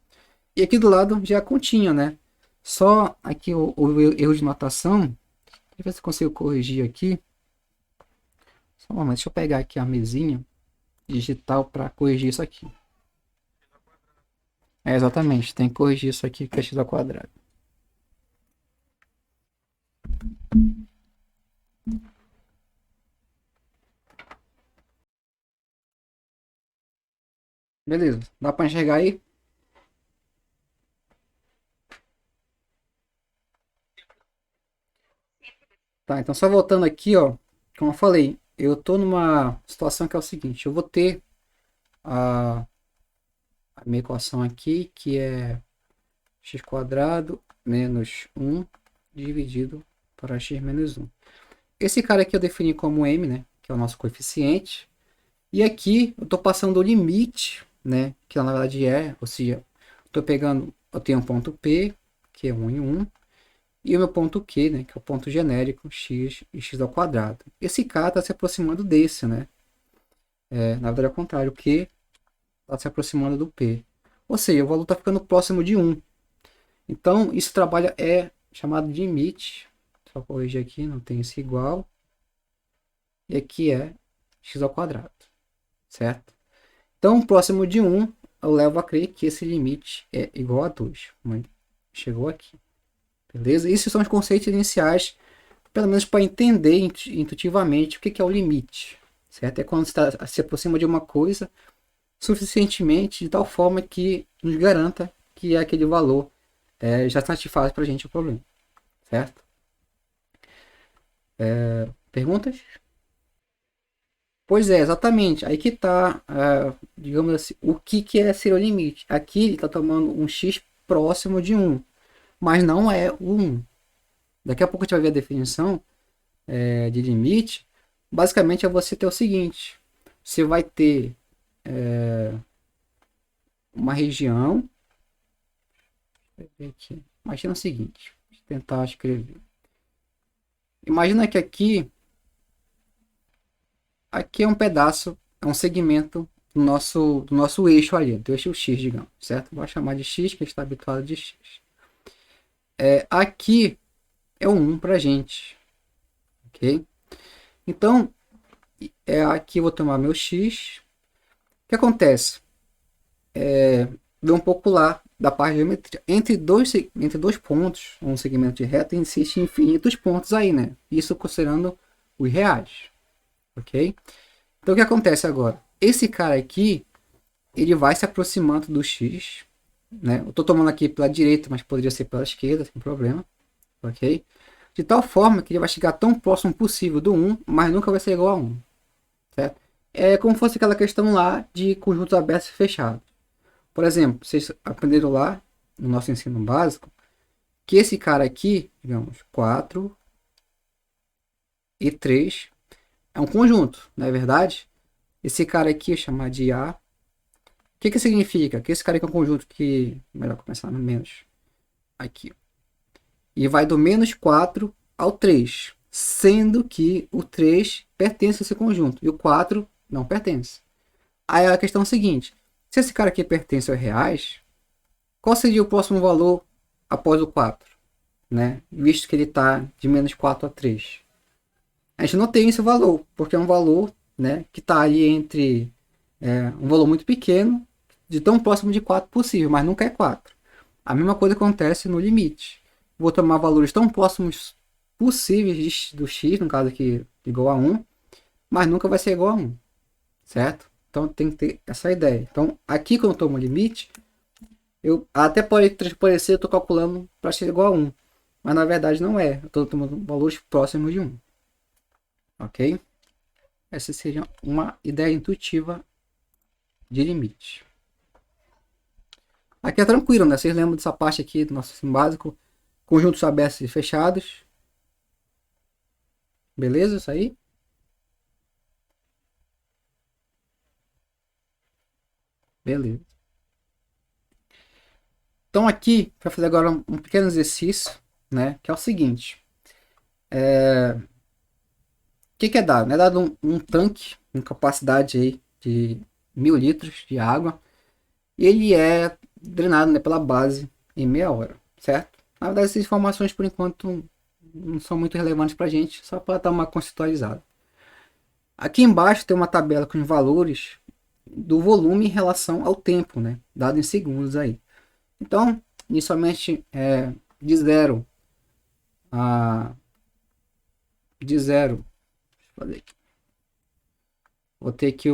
A: E aqui do lado já é a continha, né? Só aqui o erro de notação. Deixa eu ver se eu consigo corrigir aqui. Só um momento, deixa eu pegar aqui a mesinha digital para corrigir isso aqui. Exatamente, tem que corrigir isso aqui que é x ao quadrado. Beleza, dá para enxergar aí? Tá, então só voltando aqui, ó, como eu falei, eu tô numa situação que é o seguinte: eu vou ter a minha equação aqui, que é x quadrado menos 1 dividido para x menos 1. Esse cara aqui eu defini como m, né, que é o nosso coeficiente. E aqui eu estou passando o limite, né, que na verdade ou seja, eu tenho um ponto P, que é 1 em 1, e o meu ponto Q, né, que é o ponto genérico, x e x ao quadrado. Esse K está se aproximando desse, né? Na verdade é o contrário, o Q está se aproximando do P. Ou seja, o valor está ficando próximo de 1. Então, esse trabalho é chamado de limite. Só corrigir aqui, não tem esse igual. E aqui é x ao quadrado, certo? Então, próximo de 1, eu levo a crer que esse limite é igual a 2. Chegou aqui. Beleza? Esses são os conceitos iniciais, pelo menos para entender intuitivamente o que é o limite. Certo? É quando você se aproxima de uma coisa suficientemente de tal forma que nos garanta que aquele valor já satisfaz para a gente o problema, certo? Perguntas? Pois é, exatamente. Aí que está, digamos assim, o que é ser o limite. Aqui ele está tomando um x próximo de 1, mas não é o 1. Daqui a pouco a gente vai ver a definição de limite. Basicamente é você ter o seguinte: você vai ter uma região. Aqui. Imagina o seguinte: deixa eu tentar escrever. Imagina que aqui é um pedaço, é um segmento do nosso eixo ali, do eixo X, digamos, certo? Vou chamar de X, que a gente está habituado de X. Aqui é o 1 para a gente, ok? Então, aqui eu vou tomar meu X. O que acontece? Ver um pouco lá da parte de geometria. Entre dois pontos, um segmento de reta, existe infinitos pontos aí, né? Isso considerando os reais, ok? Então o que acontece agora? Esse cara aqui, ele vai se aproximando do X, né? Eu tô tomando aqui pela direita, mas poderia ser pela esquerda, sem problema, ok? De tal forma que ele vai chegar tão próximo possível do 1, mas nunca vai ser igual a 1, certo? É como se fosse aquela questão lá de conjuntos abertos e fechados. Por exemplo, vocês aprenderam lá no nosso ensino básico que esse cara aqui, digamos, 4 e 3 é um conjunto, não é verdade? Esse cara aqui é chamado de A. O que significa? Que esse cara aqui é um conjunto que. Melhor começar no menos. Aqui. E vai do menos 4 ao 3. Sendo que o 3 pertence a esse conjunto. E o 4 não pertence. Aí a questão é a seguinte: se esse cara aqui pertence aos reais, qual seria o próximo valor após o 4? Né? Visto que ele está de menos 4 a 3. A gente não tem esse valor, porque é um valor, né, que está ali entre um valor muito pequeno, de tão próximo de 4 possível, mas nunca é 4. A mesma coisa acontece no limite. Vou tomar valores tão próximos possíveis do x, no caso aqui igual a 1, mas nunca vai ser igual a 1, certo? Então tem que ter essa ideia. Então aqui quando eu tomo o limite, eu até pode transparecer, eu estou calculando para ser igual a 1, mas na verdade não é. Eu estou tomando valores próximos de 1. Ok? Essa seria uma ideia intuitiva de limite. Aqui é tranquilo, né? Vocês lembram dessa parte aqui do nosso ensino básico? Conjuntos abertos e fechados. Beleza? Isso aí? Beleza. Então aqui, para fazer agora um pequeno exercício, né? Que é o seguinte. O que é dado? É dado um tanque com capacidade aí de 1000 litros de água. E ele é drenado, né, pela base em meia hora, certo? Na verdade, essas informações por enquanto não são muito relevantes para a gente, só para dar uma contextualizada. Aqui embaixo tem uma tabela com os valores do volume em relação ao tempo, né, dado em segundos aí. Então, inicialmente de 0 a de 0, vou ter que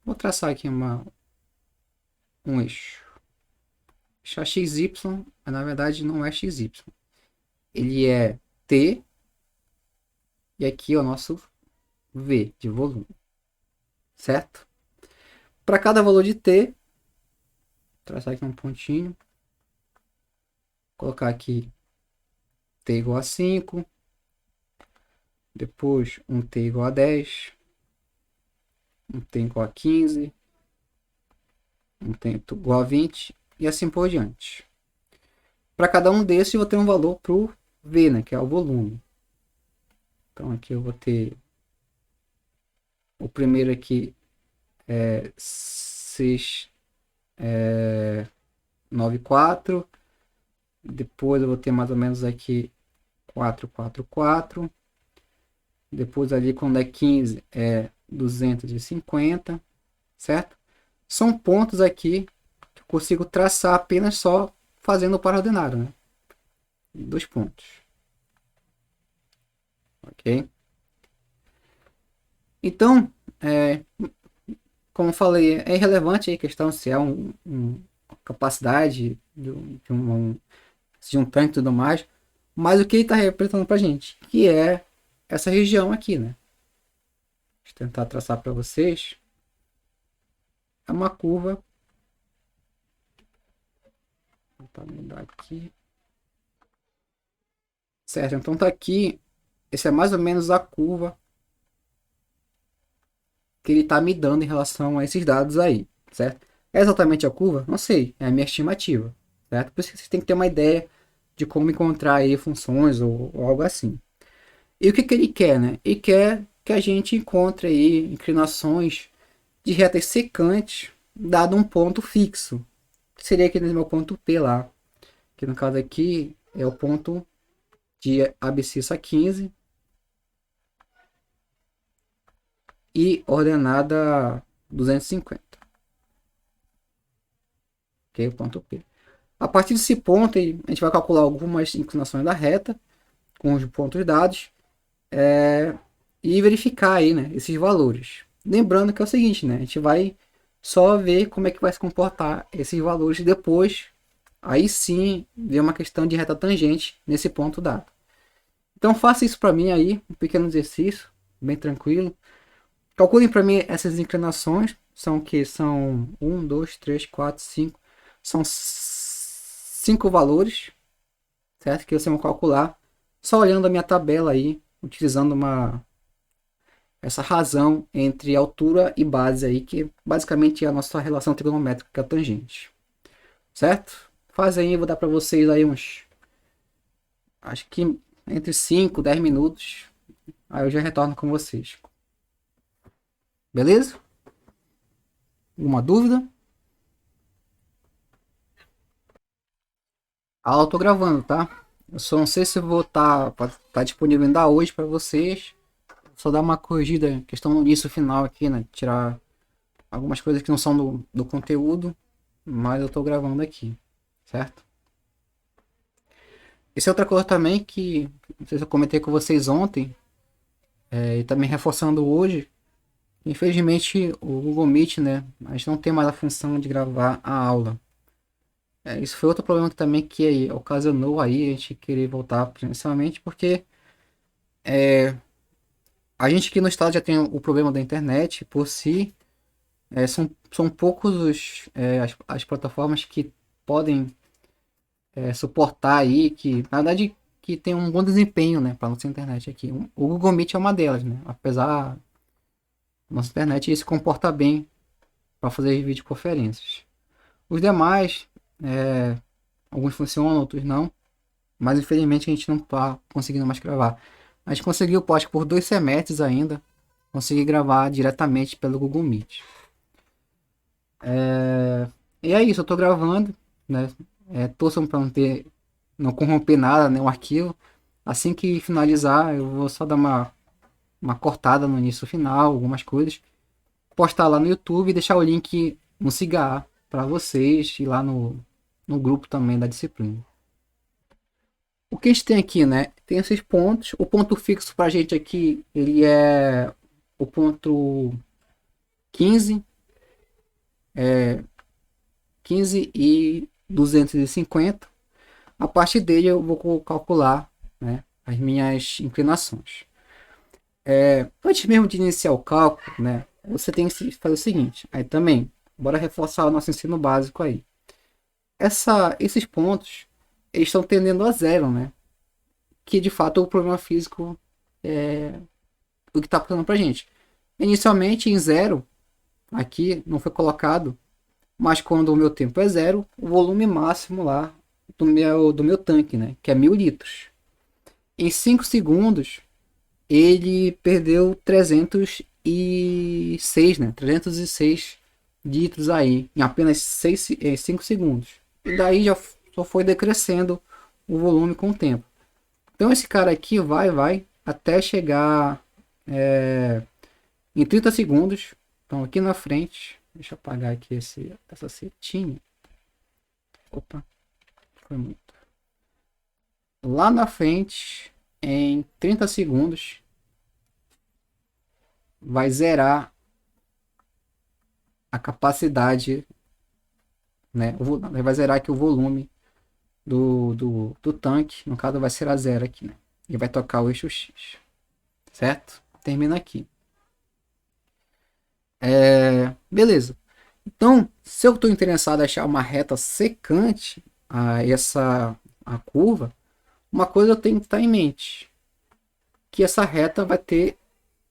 A: vou traçar aqui um eixo. Deixar XY, mas na verdade não é XY. Ele é T e aqui é o nosso V de volume, certo? Para cada valor de T, traçar aqui um pontinho, colocar aqui T igual a 5, depois um T igual a 10, um T igual a 15, um T igual a 20 e assim por diante. Para cada um desses eu vou ter um valor para o V, né, que é o volume. Então aqui eu vou ter o primeiro aqui é 694, depois eu vou ter mais ou menos aqui 444, depois ali quando é 15 é 250, certo? São pontos aqui que eu consigo traçar apenas só fazendo o par ordinário, né? 2 pontos, ok? Então, como eu falei, é irrelevante a questão se é uma capacidade de um tanque e tudo mais, mas o que ele está representando para gente, que é essa região aqui, né? Deixa eu tentar traçar para vocês. É uma curva. Vou tentar mudar aqui. Certo, então tá aqui. Esse é mais ou menos a curva que ele está me dando em relação a esses dados aí, certo? É exatamente a curva? Não sei, é a minha estimativa, certo? Por isso que você tem que ter uma ideia de como encontrar aí funções ou algo assim. E o que, que ele quer, né? Ele quer que a gente encontre aí inclinações de retas secantes dado um ponto fixo, que seria aqui no meu ponto P lá, que no caso aqui é o ponto de abscissa 15 e ordenada 250. Ok, o ponto P. A partir desse ponto, a gente vai calcular algumas inclinações da reta com os pontos dados e verificar aí, né, esses valores. Lembrando que é o seguinte, né, a gente vai só ver como é que vai se comportar esses valores depois. Aí sim, ver uma questão de reta tangente nesse ponto dado. Então faça isso para mim aí, um pequeno exercício, bem tranquilo. Calculem para mim essas inclinações, são que são 1, 2, 3, 4, 5, são 5 valores, certo? Que você vai calcular só olhando a minha tabela aí, utilizando essa razão entre altura e base aí, que basicamente é a nossa relação trigonométrica tangente, certo? Faz aí, vou dar para vocês aí uns, acho que entre 5 e 10 minutos, aí eu já retorno com vocês. Beleza? Alguma dúvida? Ah, eu tô gravando, tá? Eu só não sei se eu vou tá disponível ainda hoje para vocês. Só dar uma corrigida, questão no início final aqui, né? Tirar algumas coisas que não são do conteúdo, mas eu tô gravando aqui, certo? Essa é outra coisa também que não sei se eu comentei com vocês ontem, e também reforçando hoje. Infelizmente o Google Meet, né? A gente não tem mais a função de gravar a aula. Isso foi outro problema que também que ocasionou aí a gente querer voltar presencialmente, porque a gente aqui no estado já tem o problema da internet por si. São poucos as plataformas que podem suportar aí, que na verdade que tem um bom desempenho, né, para nossa internet aqui. O Google Meet é uma delas, né? Apesar da nossa internet se comporta bem para fazer videoconferências. Os demais, alguns funcionam, outros não. Mas infelizmente a gente não tá conseguindo mais gravar. A gente conseguiu, acho que por 2 semestres ainda, conseguir gravar diretamente pelo Google Meet. E é isso, eu tô gravando, né? Torçam para não corromper nada, né? O arquivo. Assim que finalizar, eu vou só dar uma cortada no início e final, algumas coisas. Postar lá no YouTube e deixar o link no Cigar para vocês e lá no grupo também da disciplina. O que a gente tem aqui, né? Tem esses pontos. O ponto fixo para a gente aqui, ele é o ponto 15, 15 e 250. A partir dele eu vou calcular, né, as minhas inclinações. Antes mesmo de iniciar o cálculo, né, você tem que fazer o seguinte. Aí também, bora reforçar o nosso ensino básico aí. Esses pontos, eles estão tendendo a zero, né? Que de fato é o problema físico o que está falando para gente. Inicialmente em zero, aqui não foi colocado, mas quando o meu tempo é zero, o volume máximo lá do meu tanque, né, que é 1000 litros. Em 5 segundos, ele perdeu 306, né, 306 litros aí, em apenas 5 segundos. E daí já só foi decrescendo o volume com o tempo. Então esse cara aqui vai até chegar em 30 segundos. Então aqui na frente, deixa eu apagar aqui essa setinha. Opa, foi muito. Lá na frente, em 30 segundos, vai zerar a capacidade, né? Vai zerar aqui o volume do tanque. No caso, vai ser a zero aqui, né? E vai tocar o eixo X, certo? Termina aqui. Beleza. Então, se eu estou interessado em achar uma reta secante a curva, uma coisa eu tenho que estar em mente, que essa reta vai ter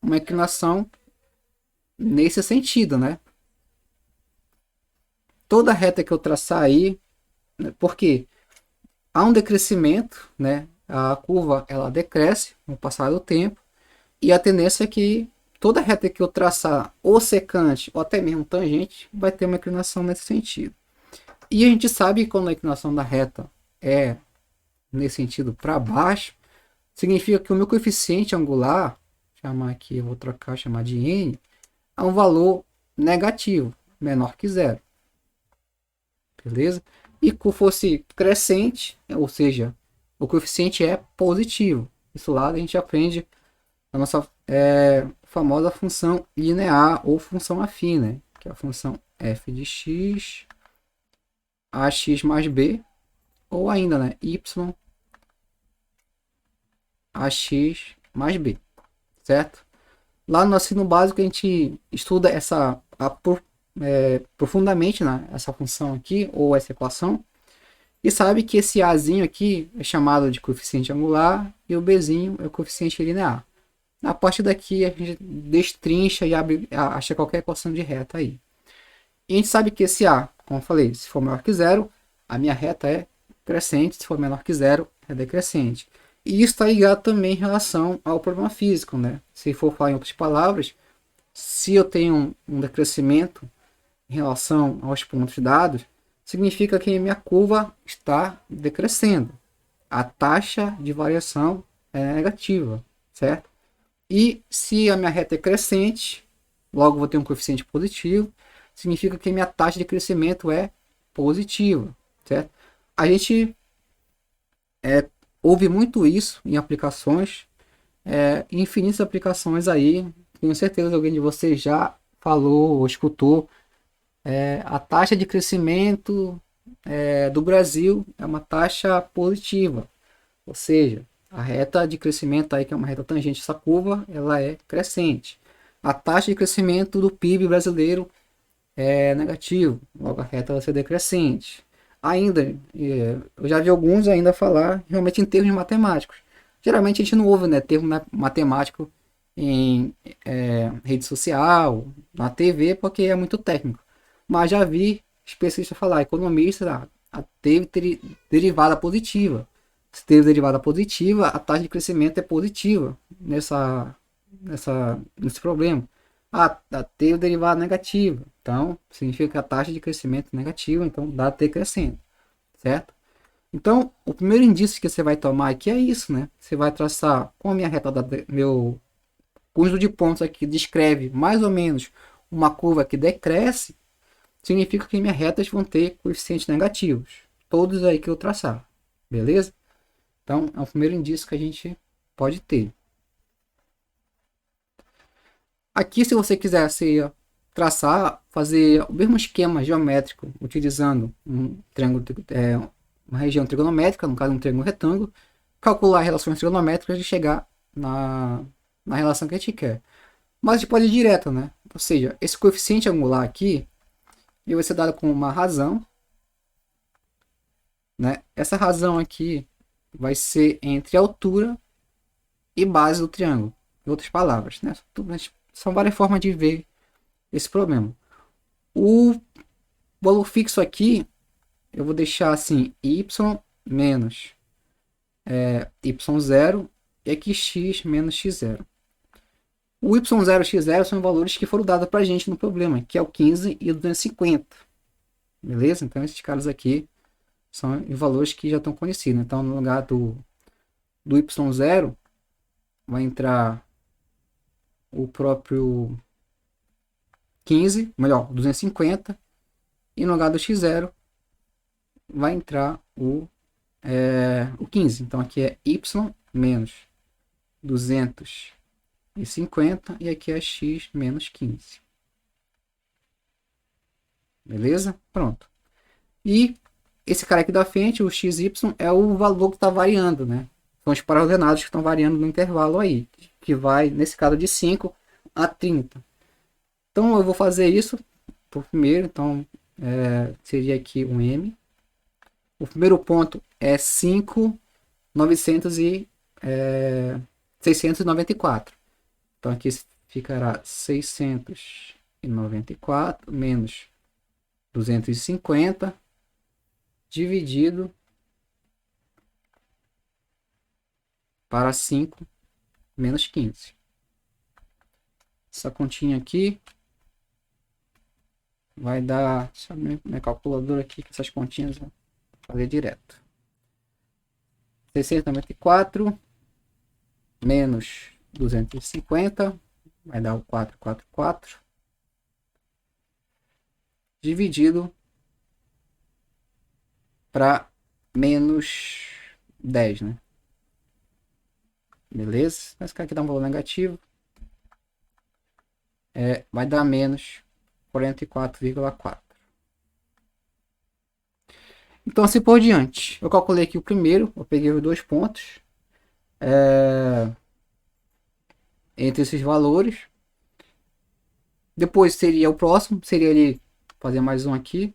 A: uma inclinação nesse sentido, né? Toda reta que eu traçar aí, né, porque há um decrescimento, né? A curva ela decresce com o passar do tempo e a tendência é que toda reta que eu traçar, ou secante ou até mesmo tangente, vai ter uma inclinação nesse sentido. E a gente sabe que quando a inclinação da reta é nesse sentido para baixo, significa que o meu coeficiente angular, chamar aqui, eu vou trocar, chamar de n, é um valor negativo, menor que zero. Beleza? E se fosse crescente, ou seja, o coeficiente é positivo. Isso lá a gente aprende a nossa famosa função linear ou função afim, né? Que é a função f de x, ax mais b, ou ainda, né? Y ax mais b, certo? Lá no ensino básico a gente estuda profundamente, né, essa função aqui, ou essa equação, e sabe que esse azinho aqui é chamado de coeficiente angular e o bzinho é o coeficiente linear. A partir daqui a gente destrincha e acha qualquer equação de reta aí. E a gente sabe que esse a, como eu falei, se for maior que zero, a minha reta é crescente, se for menor que zero, é decrescente. E isso está ligado também em relação ao problema físico, né? Se for falar em outras palavras, se eu tenho um decrescimento em relação aos pontos dados, significa que minha curva está decrescendo. A taxa de variação é negativa, certo? E se a minha reta é crescente, logo vou ter um coeficiente positivo, significa que minha taxa de crescimento é positiva, certo? A gente ouve muito isso em aplicações, infinitas aplicações aí. Tenho certeza que alguém de vocês já falou ou escutou. A taxa de crescimento do Brasil é uma taxa positiva, ou seja, a reta de crescimento aí, que é uma reta tangente essa curva, ela é crescente. A taxa de crescimento do PIB brasileiro é negativo, logo a reta vai ser decrescente. Ainda, eu já vi alguns ainda falar realmente em termos matemáticos. Geralmente a gente não ouve, né, termo matemático em rede social, na TV, porque é muito técnico. Mas já vi especialista falar, economista, teve derivada positiva. Se teve derivada positiva, a taxa de crescimento é positiva nesse problema. Teve derivada negativa, então significa que a taxa de crescimento é negativa, então dá T crescendo, certo? Então, o primeiro indício que você vai tomar aqui é isso, né? Você vai traçar com a minha reta, meu conjunto de pontos aqui descreve mais ou menos uma curva que decresce, significa que minhas retas vão ter coeficientes negativos, todos aí que eu traçar, beleza? Então, é o primeiro indício que a gente pode ter. Aqui, se você quiser traçar, fazer o mesmo esquema geométrico, utilizando um triângulo, uma região trigonométrica, no caso um triângulo retângulo, calcular relações trigonométricas e chegar na relação que a gente quer. Mas a gente pode ir direto, né? Ou seja, esse coeficiente angular aqui, ele vai ser dado com uma razão, né? Essa razão aqui vai ser entre a altura e base do triângulo. Em outras palavras, né? São várias formas de ver esse problema. O valor fixo aqui, eu vou deixar assim, y menos y0 e aqui x menos x0. O y0 e x0 são valores que foram dados para a gente no problema, que é o 15 e o 250. Beleza? Então esses caras aqui são valores que já estão conhecidos. Então no lugar do y0 vai entrar o próprio 15, melhor, 250, e no lugar do x0 vai entrar o 15. Então aqui é y menos 250 e aqui é x menos 15. Beleza? Pronto. E esse cara aqui da frente, o XY, é o valor que está variando, né? São os paraordenados que estão variando no intervalo aí, que vai, nesse caso, de 5 a 30. Então eu vou fazer isso por primeiro, então seria aqui um M. O primeiro ponto é 5.900 694. Então aqui ficará 694 menos 250 dividido para 5 menos 15. Essa continha aqui vai dar, deixa eu ver minha calculadora aqui, que essas continhas vou fazer direto. 694 menos 250 vai dar o 444 dividido para menos 10, né? Beleza? Mas aqui dá um valor negativo. Vai dar menos 44,4. Então, assim por diante. Eu calculei aqui o primeiro, eu peguei os dois pontos entre esses valores. Depois seria o próximo, seria ele fazer mais um aqui.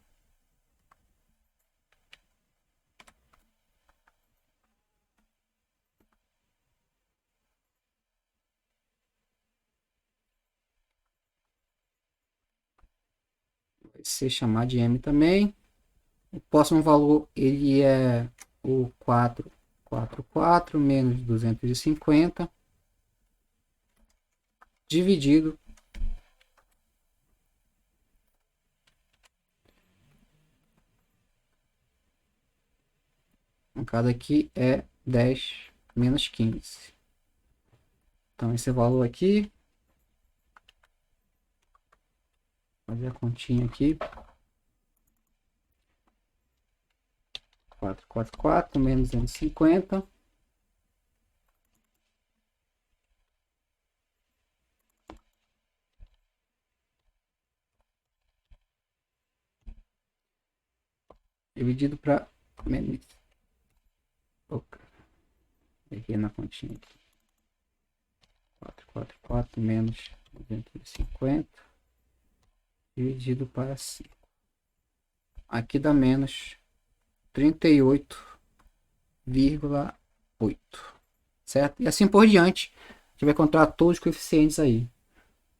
A: Vai ser chamar de M também. O próximo valor ele é o 444 menos 250 dividido no caso aqui é 10 menos 15. Então esse valor aqui, fazer a continha aqui, 444 menos 250 dividido para menos, errei na continha aqui, 444 menos 250 dividido para 5. Aqui dá menos 38,8, certo? E assim por diante, a gente vai encontrar todos os coeficientes aí.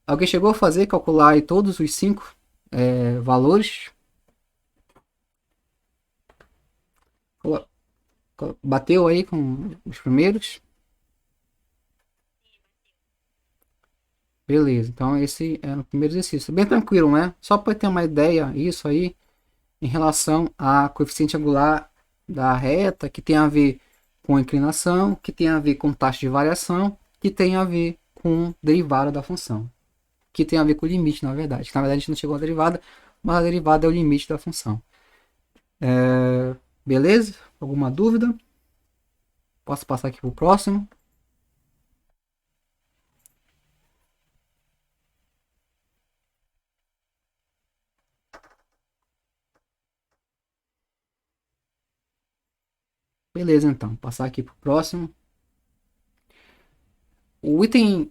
A: Alguém chegou a fazer, calcular aí todos os 5 valores? Bateu aí com os primeiros? Beleza, então esse é o primeiro exercício. Bem tranquilo, né? Só para ter uma ideia, isso aí, em relação a coeficiente angular da reta, que tem a ver com inclinação, que tem a ver com taxa de variação, que tem a ver com derivada da função, que tem a ver com o limite, na verdade. Na verdade, a gente não chegou à derivada, mas a derivada é o limite da função. Beleza? Alguma dúvida? Posso passar aqui para o próximo? Beleza, então. Passar aqui para o próximo. O item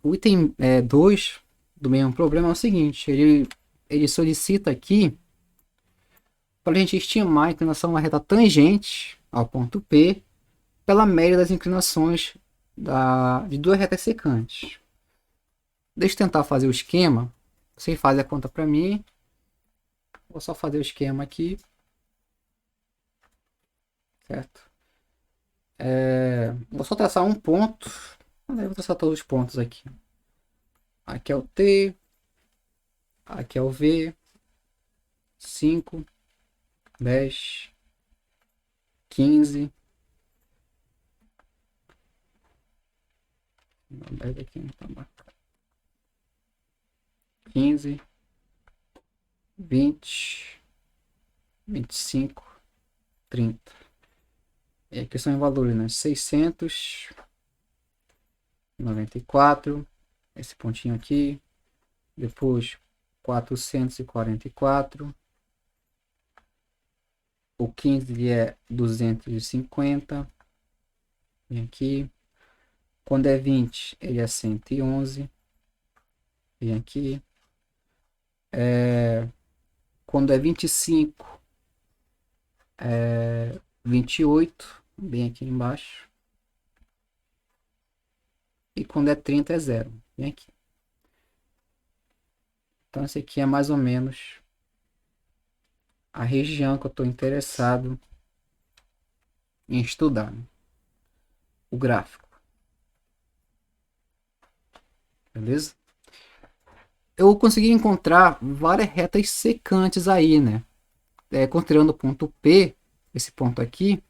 A: 2 do mesmo problema é o seguinte. Ele solicita aqui para a gente estimar a inclinação da reta tangente ao ponto P pela média das inclinações de duas retas secantes. Deixa eu tentar fazer o esquema. Você faz a conta para mim. Vou só fazer o esquema aqui. Certo? Vou só traçar um ponto. Vou traçar todos os pontos aqui. Aqui é o T. Aqui é o V. 5, 10, 15. 10 aqui não tá marcado. 15, 20, 25, 30. E aqui são em valores, né? 694. Esse pontinho aqui. Depois 444. O 15 é 250. Vem aqui. Quando é 20, ele é 111. Vem aqui. Quando é 25, é 28. Bem aqui embaixo. E quando é 30 é 0. Vem aqui. Então esse aqui é mais ou menos a região que eu estou interessado em estudar, né? O gráfico. Beleza? Eu consegui encontrar várias retas secantes aí, né? Considerando o ponto P, esse ponto aqui,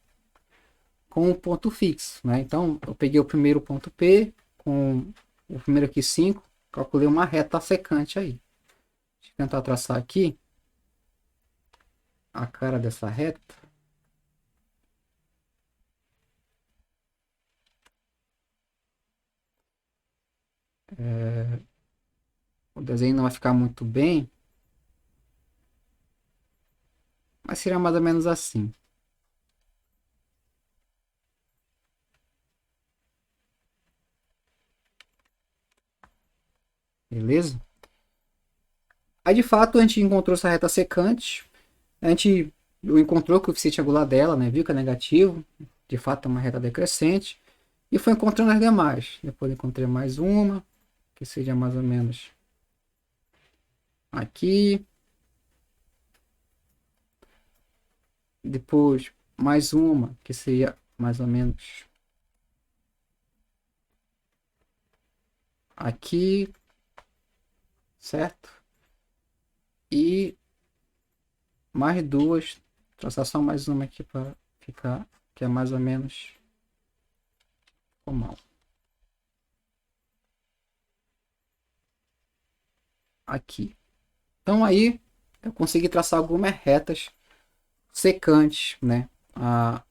A: com o ponto fixo, né? Então, eu peguei o primeiro ponto P, com o primeiro aqui 5, calculei uma reta secante aí. Deixa eu tentar traçar aqui a cara dessa reta. O desenho não vai ficar muito bem, mas seria mais ou menos assim. Beleza? Aí, de fato, a gente encontrou essa reta secante. A gente encontrou o coeficiente angular dela, né? Viu que é negativo. De fato, é uma reta decrescente. E foi encontrando as demais. Depois encontrei mais uma, que seria mais ou menos aqui. Depois mais uma, que seria mais ou menos aqui, certo? E mais duas, traçar só mais uma aqui para ficar, que é mais ou menos como aqui. Então aí eu consegui traçar algumas retas secantes, né? A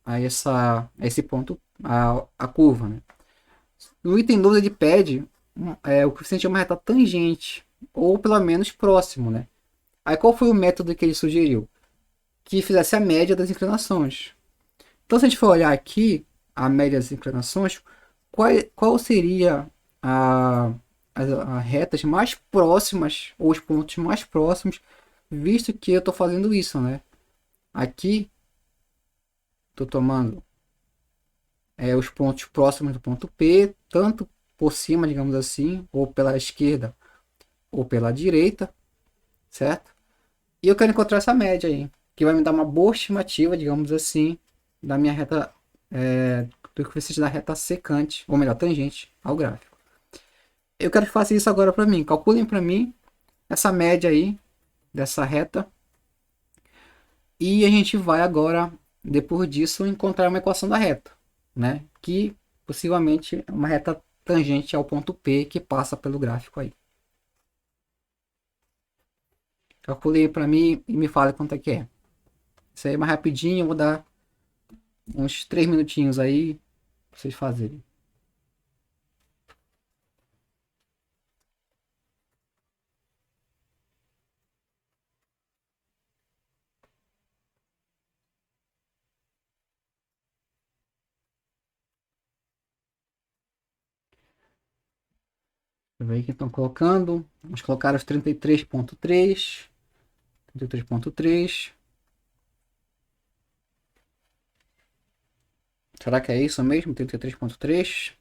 A: esse ponto, a curva, né? No item 12 ele pede o coeficiente de uma reta tangente, ou pelo menos próximo, né? Aí qual foi o método que ele sugeriu? Que fizesse a média das inclinações. Então se a gente for olhar aqui, a média das inclinações, qual seria a retas mais próximas, ou os pontos mais próximos, visto que eu estou fazendo isso, né? Aqui, estou tomando os pontos próximos do ponto P, tanto por cima, digamos assim, ou pela esquerda, ou pela direita, certo? E eu quero encontrar essa média aí, que vai me dar uma boa estimativa, digamos assim, da minha reta, do coeficiente da reta secante, ou melhor, tangente ao gráfico. Eu quero que faça isso agora para mim. Calculem para mim essa média aí dessa reta. E a gente vai agora, depois disso, encontrar uma equação da reta, né? Que possivelmente é uma reta tangente ao ponto P que passa pelo gráfico aí. Calculei para mim e me fale quanto é que é. Isso aí é mais rapidinho, eu vou dar uns 3 minutinhos aí para vocês fazerem. Deixa eu ver que estão colocando. Vamos colocar os 33.3. 33.3. Será que é isso mesmo? 33.3?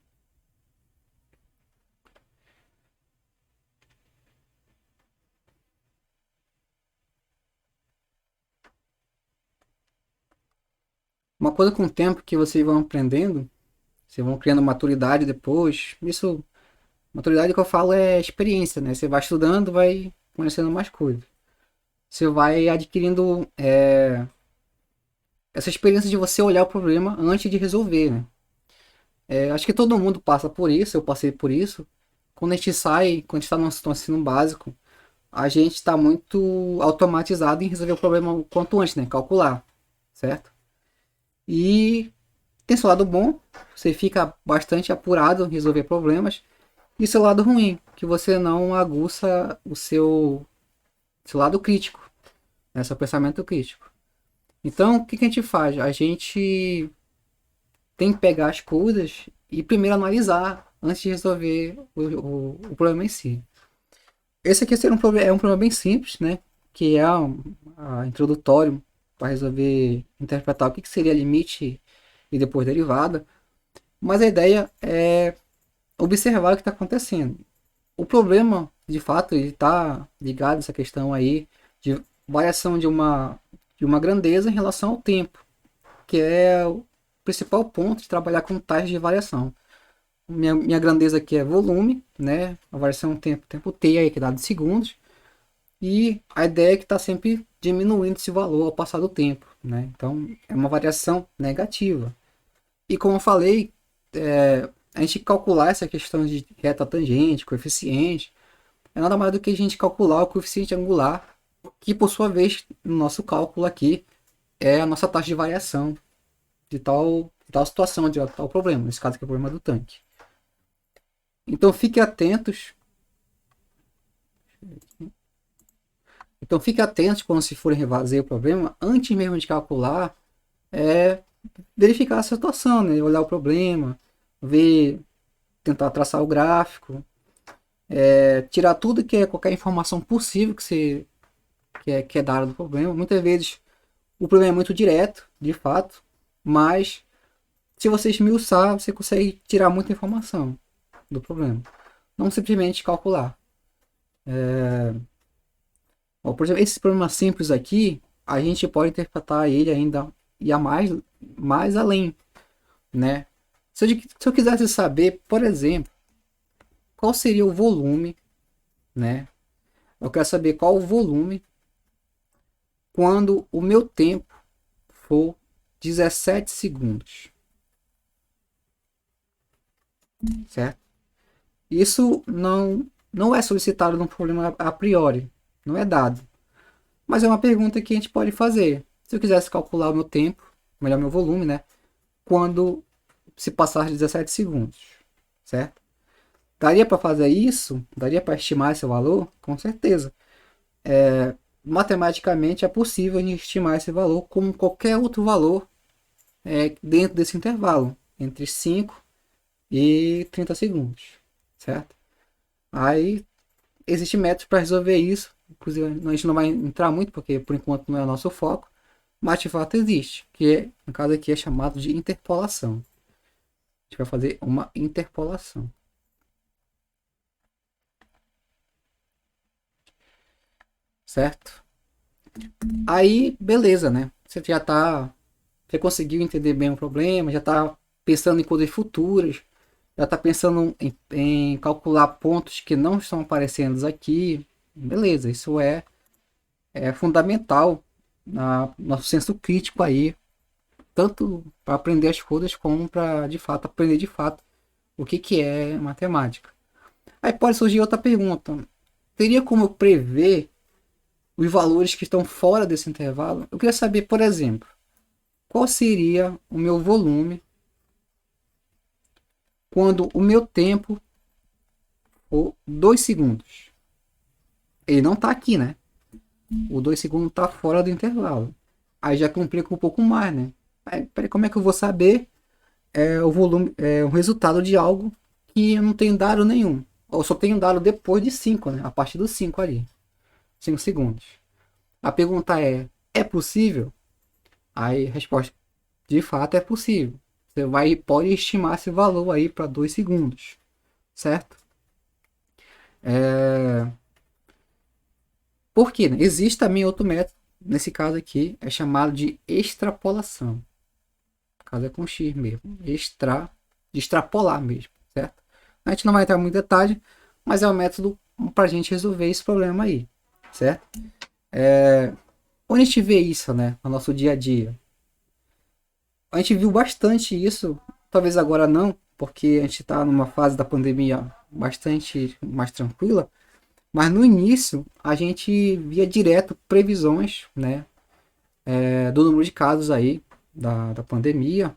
A: Uma coisa com o tempo que vocês vão aprendendo, vocês vão criando maturidade depois. Isso, maturidade que eu falo é experiência, né? Você vai estudando, vai conhecendo mais coisas. Você vai adquirindo essa experiência de você olhar o problema antes de resolver, né? Acho que todo mundo passa por isso, eu passei por isso. Quando a gente sai, quando a gente está no ensino básico, a gente está muito automatizado em resolver o problema o quanto antes, né? Calcular, certo? E tem seu lado bom, você fica bastante apurado em resolver problemas, e seu lado ruim, que você não aguça o seu lado crítico, né? Seu pensamento crítico. Então, o que que a gente faz? A gente tem que pegar as coisas e primeiro analisar antes de resolver o problema em si. Esse aqui seria é um problema bem simples, né? Que é a introdutório para resolver, interpretar o que, que seria limite e depois derivada. Mas a ideia é observar o que está acontecendo. O problema, de fato, está ligado a essa questão aí de variação de uma grandeza em relação ao tempo, que é o principal ponto de trabalhar com taxas de variação. Minha grandeza aqui é volume, né? A variação tempo t aí que é dado em segundos. E a ideia é que está sempre diminuindo esse valor ao passar do tempo, né? Então é uma variação negativa. E como eu falei, a gente calcular essa questão de reta tangente, coeficiente, é nada mais do que a gente calcular o coeficiente angular, que por sua vez, no nosso cálculo aqui, é a nossa taxa de variação de tal situação, de tal problema. Nesse caso aqui é o problema do tanque. Então fiquem atentos. Então fique atentos quando se forem refazer o problema, antes mesmo de calcular, é verificar a situação, né? Olhar o problema, ver, tentar traçar o gráfico, tirar tudo que é qualquer informação possível que é dada do problema. Muitas vezes o problema é muito direto, de fato, mas se você esmiuçar, você consegue tirar muita informação do problema. Não simplesmente calcular. Ó, por exemplo, esse problema simples aqui, a gente pode interpretar ele ainda e a mais além, né? Se eu quisesse saber, por exemplo, qual seria o volume, né? Eu quero saber qual o volume quando o meu tempo for 17 segundos, certo? Isso não é solicitado num problema a priori, não é dado. Mas é uma pergunta que a gente pode fazer. Se eu quisesse calcular o meu tempo, melhor meu volume, né? Quando se passar de 17 segundos, certo? Daria para fazer isso? Daria para estimar esse valor? Com certeza. Matematicamente é possível a gente estimar esse valor como qualquer outro valor dentro desse intervalo, entre 5 e 30 segundos, certo? Aí existem métodos para resolver isso, inclusive a gente não vai entrar muito porque por enquanto não é o nosso foco, mas de fato existe, que é, no caso aqui é chamado de interpolação. A gente vai fazer uma interpolação. Certo? Aí, beleza, né? Você conseguiu entender bem o problema, já tá pensando em coisas futuras, já tá pensando em calcular pontos que não estão aparecendo aqui. Beleza, isso é fundamental na nosso senso crítico aí, tanto para aprender as coisas como para de fato aprender de fato o que que é matemática. Aí pode surgir outra pergunta. Teria como eu prever os valores que estão fora desse intervalo? Eu queria saber, por exemplo, qual seria o meu volume quando o meu tempo for 2 segundos. Ele não está aqui, né? O 2 segundos está fora do intervalo. Aí já complica um pouco mais, né? Aí, peraí, como é que eu vou saber o volume, o resultado de algo que eu não tenho dado nenhum? Ou só tenho dado depois de 5, né? A partir dos 5 ali. 5 segundos. A pergunta é possível? Aí a resposta, de fato é possível. Você pode estimar esse valor aí para 2 segundos, certo? Por quê? Né? Existe também outro método, nesse caso aqui, é chamado de extrapolação. No caso é com X mesmo. De extrapolar mesmo, certo? A gente não vai entrar muito em detalhe, mas é um método para a gente resolver esse problema aí, certo? Onde a gente vê isso, né, no nosso dia a dia? A gente viu bastante isso, talvez agora não, porque a gente está numa fase da pandemia bastante mais tranquila, mas no início a gente via direto previsões, né, do número de casos aí da pandemia,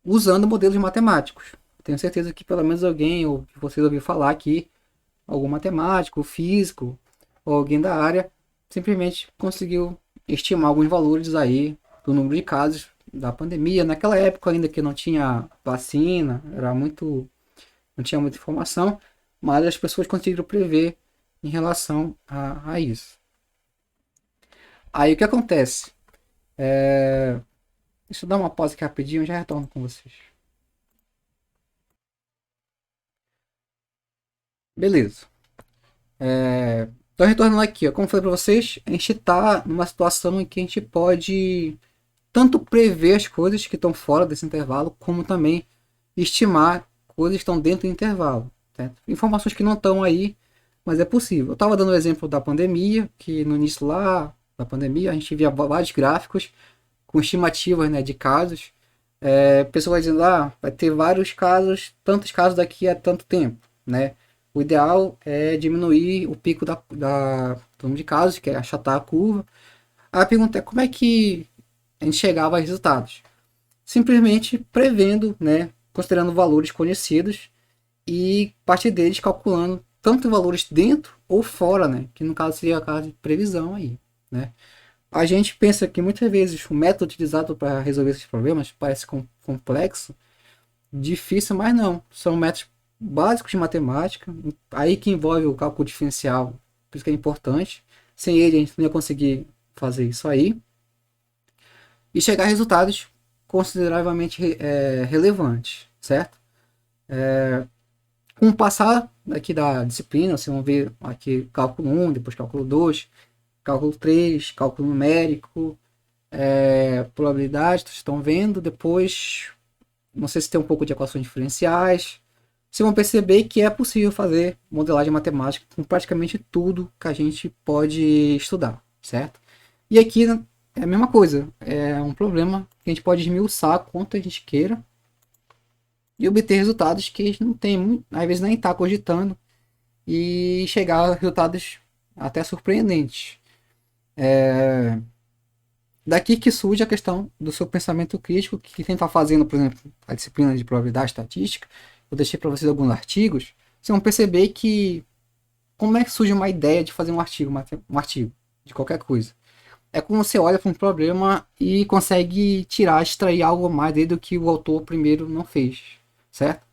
A: usando modelos matemáticos. Tenho certeza que pelo menos alguém, ou que vocês ouviram falar aqui, algum matemático, físico, ou alguém da área, simplesmente conseguiu estimar alguns valores aí do número de casos da pandemia. Naquela época ainda que não tinha vacina, não tinha muita informação, mas as pessoas conseguiram prever em relação a isso. Aí o que acontece? Deixa eu dar uma pausa aqui rapidinho, já retorno com vocês. Beleza. Então, retornando aqui, ó, como eu falei para vocês, a gente está numa situação em que a gente pode tanto prever as coisas que estão fora desse intervalo, como também estimar coisas que estão dentro do intervalo. Certo? Informações que não estão aí, mas é possível. Eu estava dando o exemplo da pandemia, que no início lá da pandemia a gente via vários gráficos com estimativas, né, de casos. Pessoas dizendo, vai ter vários casos, tantos casos daqui a tanto tempo, né? O ideal é diminuir o pico do número de casos, que é achatar a curva. A pergunta é como é que a gente chegava a resultados? Simplesmente prevendo, né, considerando valores conhecidos e a partir deles calculando tanto valores dentro ou fora, né, que no caso seria a caso de previsão aí, né? A gente pensa que muitas vezes o método utilizado para resolver esses problemas parece complexo, difícil, mas não. São métodos básicos de matemática, aí que envolve o cálculo diferencial, por isso que é importante. Sem ele a gente não ia conseguir fazer isso aí e chegar a resultados consideravelmente relevantes, certo? Com o passar aqui da disciplina, vocês vão ver aqui cálculo 1, depois cálculo 2, cálculo 3, cálculo numérico, probabilidade, vocês estão vendo, depois não sei se tem um pouco de equações diferenciais. Vocês vão perceber que é possível fazer modelagem matemática com praticamente tudo que a gente pode estudar, certo? E aqui é a mesma coisa, é um problema que a gente pode esmiuçar quanto a gente queira e obter resultados que a gente não tem, às vezes nem está cogitando, e chegar a resultados até surpreendentes. Daqui que surge a questão do seu pensamento crítico, que quem está fazendo, por exemplo, a disciplina de probabilidade estatística, eu deixei para vocês alguns artigos, vocês vão perceber que como é que surge uma ideia de fazer um artigo de qualquer coisa. É como você olha para um problema e consegue extrair algo a mais dele do que o autor primeiro não fez, certo?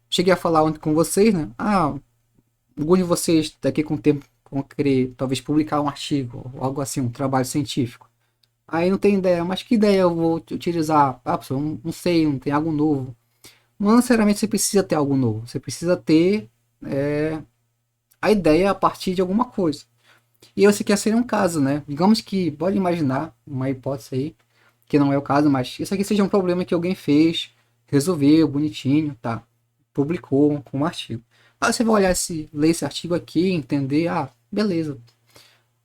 A: Cheguei a falar ontem com vocês, né? Alguns de vocês daqui com o tempo vão querer talvez publicar um artigo ou algo assim, um trabalho científico. Aí não tem ideia, mas que ideia eu vou utilizar? Pessoal, não sei, não tem algo novo. Não necessariamente você precisa ter algo novo, você precisa ter a ideia a partir de alguma coisa. E esse aqui seria um caso, né? Digamos que, pode imaginar, uma hipótese aí, que não é o caso, mas isso aqui seja um problema que alguém fez, resolveu, bonitinho, tá? Publicou com um artigo. Aí você vai olhar ler esse artigo aqui, entender, beleza.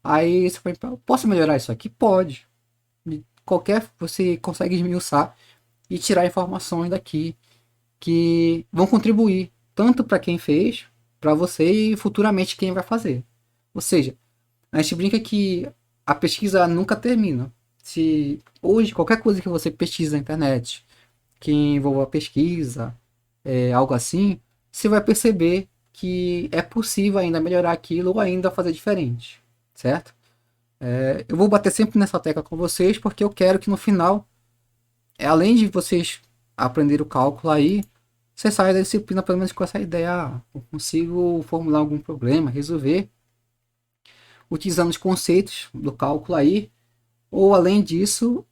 A: Aí você vai, posso melhorar isso aqui? Pode. Você consegue esmiuçar e tirar informações daqui que vão contribuir tanto para quem fez, para você e futuramente quem vai fazer. Ou seja, a gente brinca que a pesquisa nunca termina. Se hoje qualquer coisa que você pesquisa na internet que envolva pesquisa, algo assim, você vai perceber que é possível ainda melhorar aquilo ou ainda fazer diferente, certo? Eu vou bater sempre nessa tecla com vocês porque eu quero que no final, além de vocês aprender o cálculo aí, você saia da disciplina pelo menos com essa ideia, eu consigo formular algum problema, resolver, utilizando os conceitos do cálculo aí, ou além disso,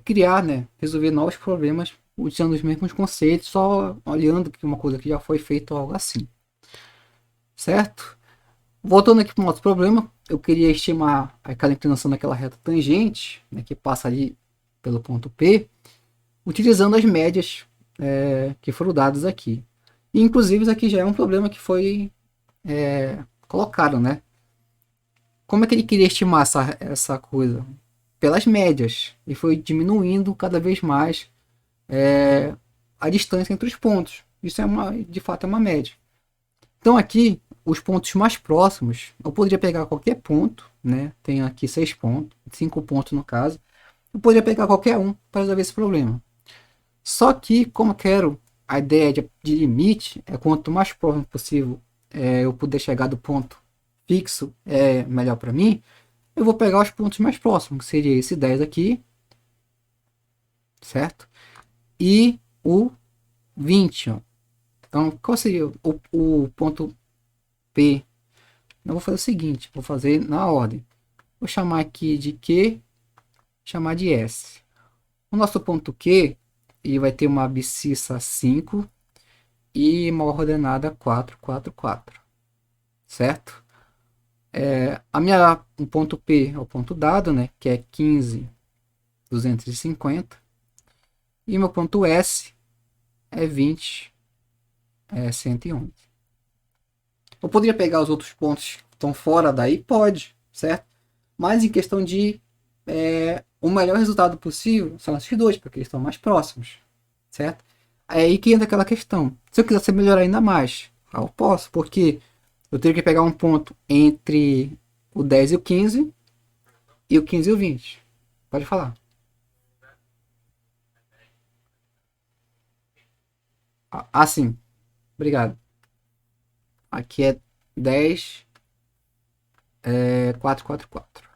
A: criar, né, resolver novos problemas utilizando os mesmos conceitos, só olhando que uma coisa que já foi feita ou algo assim, certo? Voltando aqui para um outro problema, eu queria estimar aquela inclinação daquela reta tangente, né, que passa ali pelo ponto P, utilizando as médias que foram dadas aqui. E, inclusive, isso aqui já é um problema que foi colocado, né? Como é que ele queria estimar essa coisa? Pelas médias. E foi diminuindo cada vez mais a distância entre os pontos. Isso de fato é uma média. Então aqui, os pontos mais próximos, eu poderia pegar qualquer ponto, né? Tem aqui 6 pontos, 5 pontos no caso. Eu poderia pegar qualquer um para resolver esse problema. Só que, como eu quero a ideia de limite, quanto mais próximo possível eu puder chegar do ponto fixo, é melhor para mim. eu vou pegar os pontos mais próximos, que seria esse 10 aqui, certo? E o 20, ó. Então, qual seria o ponto P? Eu vou fazer o seguinte, vou fazer na ordem. Vou chamar aqui de Q, chamar de S. O nosso ponto Q, ele vai ter uma abscissa 5 e uma ordenada 4, 4, 4, certo? O ponto P é o ponto dado, né, que é 15, 250. E meu ponto S é 20, 111. Eu poderia pegar os outros pontos que estão fora daí? Pode, certo? Mas em questão de o melhor resultado possível são esses dois, porque eles estão mais próximos, certo? É aí que entra aquela questão. Se eu quiser melhorar ainda mais, eu posso, porque eu teria que pegar um ponto entre o 10 e o 15, e o 15 e o 20. Pode falar. Sim. Obrigado. Aqui é 10, 4, 4, 4.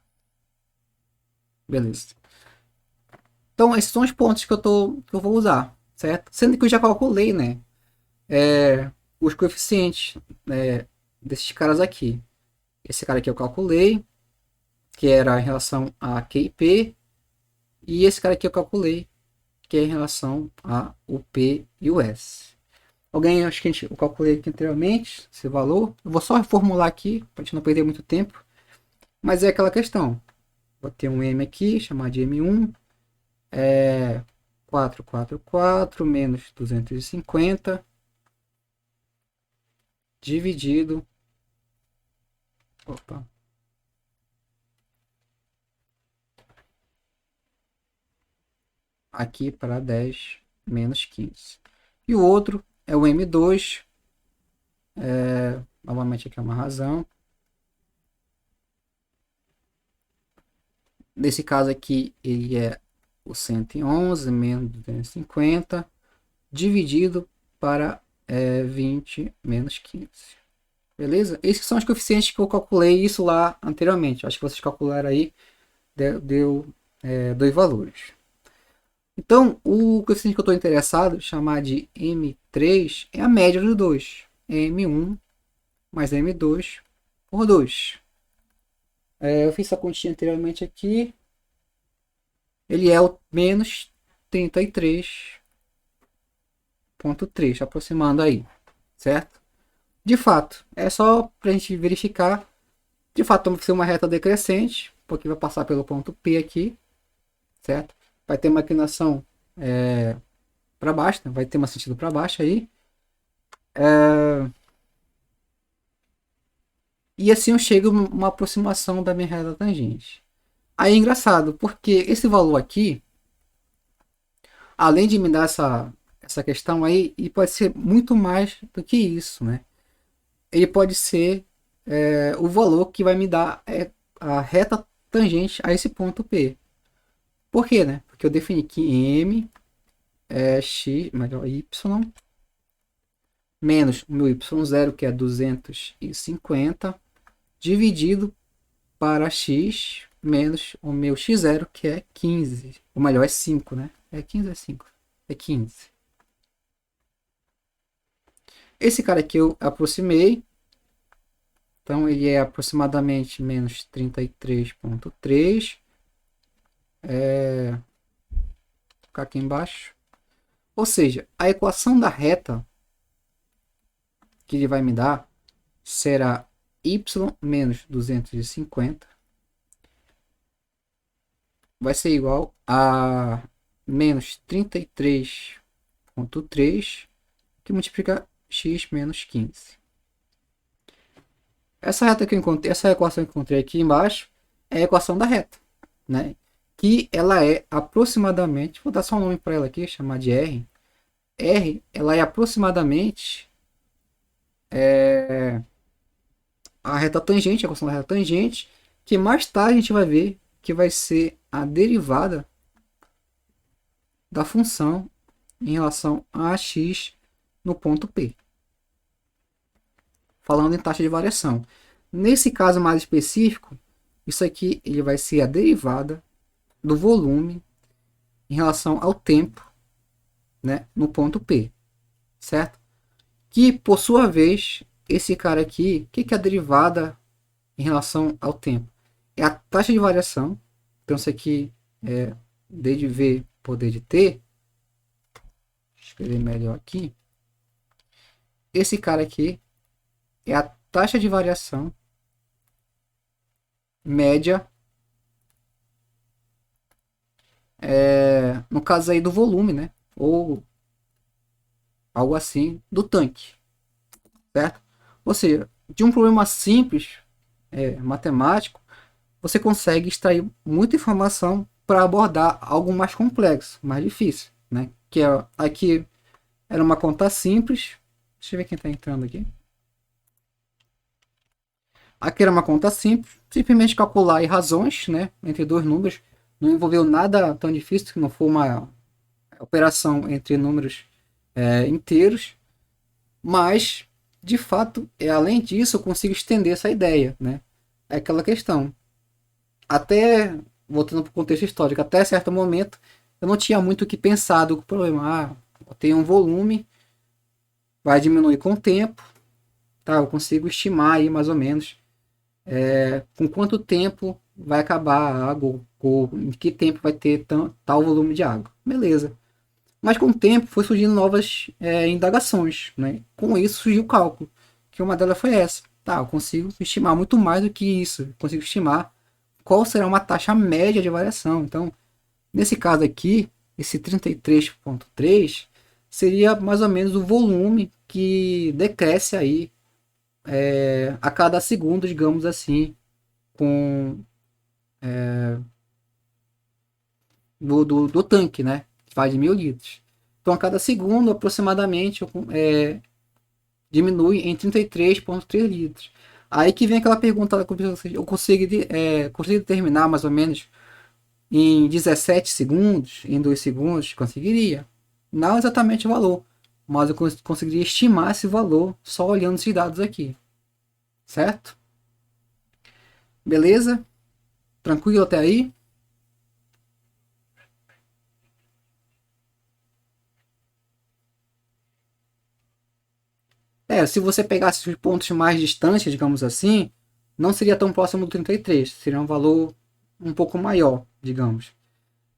A: Beleza. Então, esses são os pontos que eu vou usar, certo? Sendo que eu já calculei, né? Os coeficientes, desses caras aqui. Esse cara aqui eu calculei, que era em relação a Q e P. E esse cara aqui eu calculei, que é em relação a o P e o S. Alguém, acho que eu calculei aqui anteriormente esse valor. Eu vou só reformular aqui, para a gente não perder muito tempo. Mas é aquela questão. Vou ter um M aqui, chamar de M1. 444 menos 250 dividido, opa, aqui para 10 menos 15. E o outro é o M2, novamente aqui é uma razão. Nesse caso aqui, ele é o 111 menos 250 dividido para 20 menos 15. Beleza? Esses são os coeficientes que eu calculei isso lá anteriormente. Acho que vocês calcularam aí, deu dois valores. Então, o coeficiente que eu estou interessado, chamar de M3, é a média dos dois. M1 mais M2 por 2. Eu fiz essa continha anteriormente aqui. Ele é o menos 33,3, aproximando aí, certo? De fato, é só para a gente verificar. De fato, vai ser uma reta decrescente, porque vai passar pelo ponto P aqui, certo? Vai ter uma inclinação para baixo, né? Vai ter um sentido para baixo aí. E assim eu chego a uma aproximação da minha reta tangente. Aí é engraçado, porque esse valor aqui, além de me dar essa questão aí, ele pode ser muito mais do que isso, né? Ele pode ser o valor que vai me dar a reta tangente a esse ponto P. Por quê, né? Porque eu defini que M é x, melhor, y, menos o meu y0, que é 250, dividido para x menos o meu x0, que é 15. O melhor é 5, né? É 15 ou é 5? É 15. Esse cara aqui eu aproximei. Então ele é aproximadamente menos 33,3. Vou ficar aqui embaixo. Ou seja, a equação da reta que ele vai me dar será y menos 250 vai ser igual a menos 33,3 que multiplica x menos 15. Essa reta que eu encontrei, essa equação que eu encontrei aqui embaixo é a equação da reta, né? Que ela é aproximadamente, vou dar só um nome para ela aqui, chamar de R. R, ela é aproximadamente a reta tangente, a equação da reta tangente, que mais tarde a gente vai ver que vai ser a derivada da função em relação a x no ponto P. Falando em taxa de variação. Nesse caso mais específico, Isso aqui ele vai ser a derivada do volume em relação ao tempo, né, no ponto P, certo? Que por sua vez, esse cara aqui, o que é a derivada em relação ao tempo? É a taxa de variação. Então isso aqui é d de v por d de t. Deixa eu escrever melhor aqui. Esse cara aqui é a taxa de variação média, no caso aí do volume, né? Ou algo assim, do tanque, certo? Ou seja, de um problema simples, matemático, você consegue extrair muita informação para abordar algo mais complexo, mais difícil, né? Que é, aqui era uma conta simples. Deixa eu ver quem está entrando aqui. Aqui era uma conta simples, simplesmente calcular aí razões, né, entre dois números. Não envolveu nada tão difícil, que não for uma operação entre números inteiros. Mas, de fato, além disso, eu consigo estender essa ideia, né? É aquela questão. Até, voltando para o contexto histórico, até certo momento, eu não tinha muito o que pensar do problema. Eu tenho um volume, vai diminuir com o tempo, tá? Eu consigo estimar aí mais ou menos com quanto tempo vai acabar a água, ou em que tempo vai ter tal volume de água. Beleza. Mas com o tempo foi surgindo novas indagações, né? Com isso surgiu o cálculo, que uma delas foi essa. Tá, eu consigo estimar muito mais do que isso. Eu consigo estimar qual será uma taxa média de variação. Então, nesse caso aqui, esse 33,3 seria mais ou menos o volume que decresce aí a cada segundo, digamos assim, com do tanque, né? Que faz de 1000 litros. Então, a cada segundo, aproximadamente, diminui em 33,3 litros. Aí que vem aquela pergunta, eu consigo determinar mais ou menos em 17 segundos, em 2 segundos, conseguiria. Não exatamente o valor, mas eu conseguiria estimar esse valor só olhando esses dados aqui. Certo? Beleza? Tranquilo até aí? Se você pegasse os pontos mais distantes, digamos assim, não seria tão próximo do 33, seria um valor um pouco maior, digamos.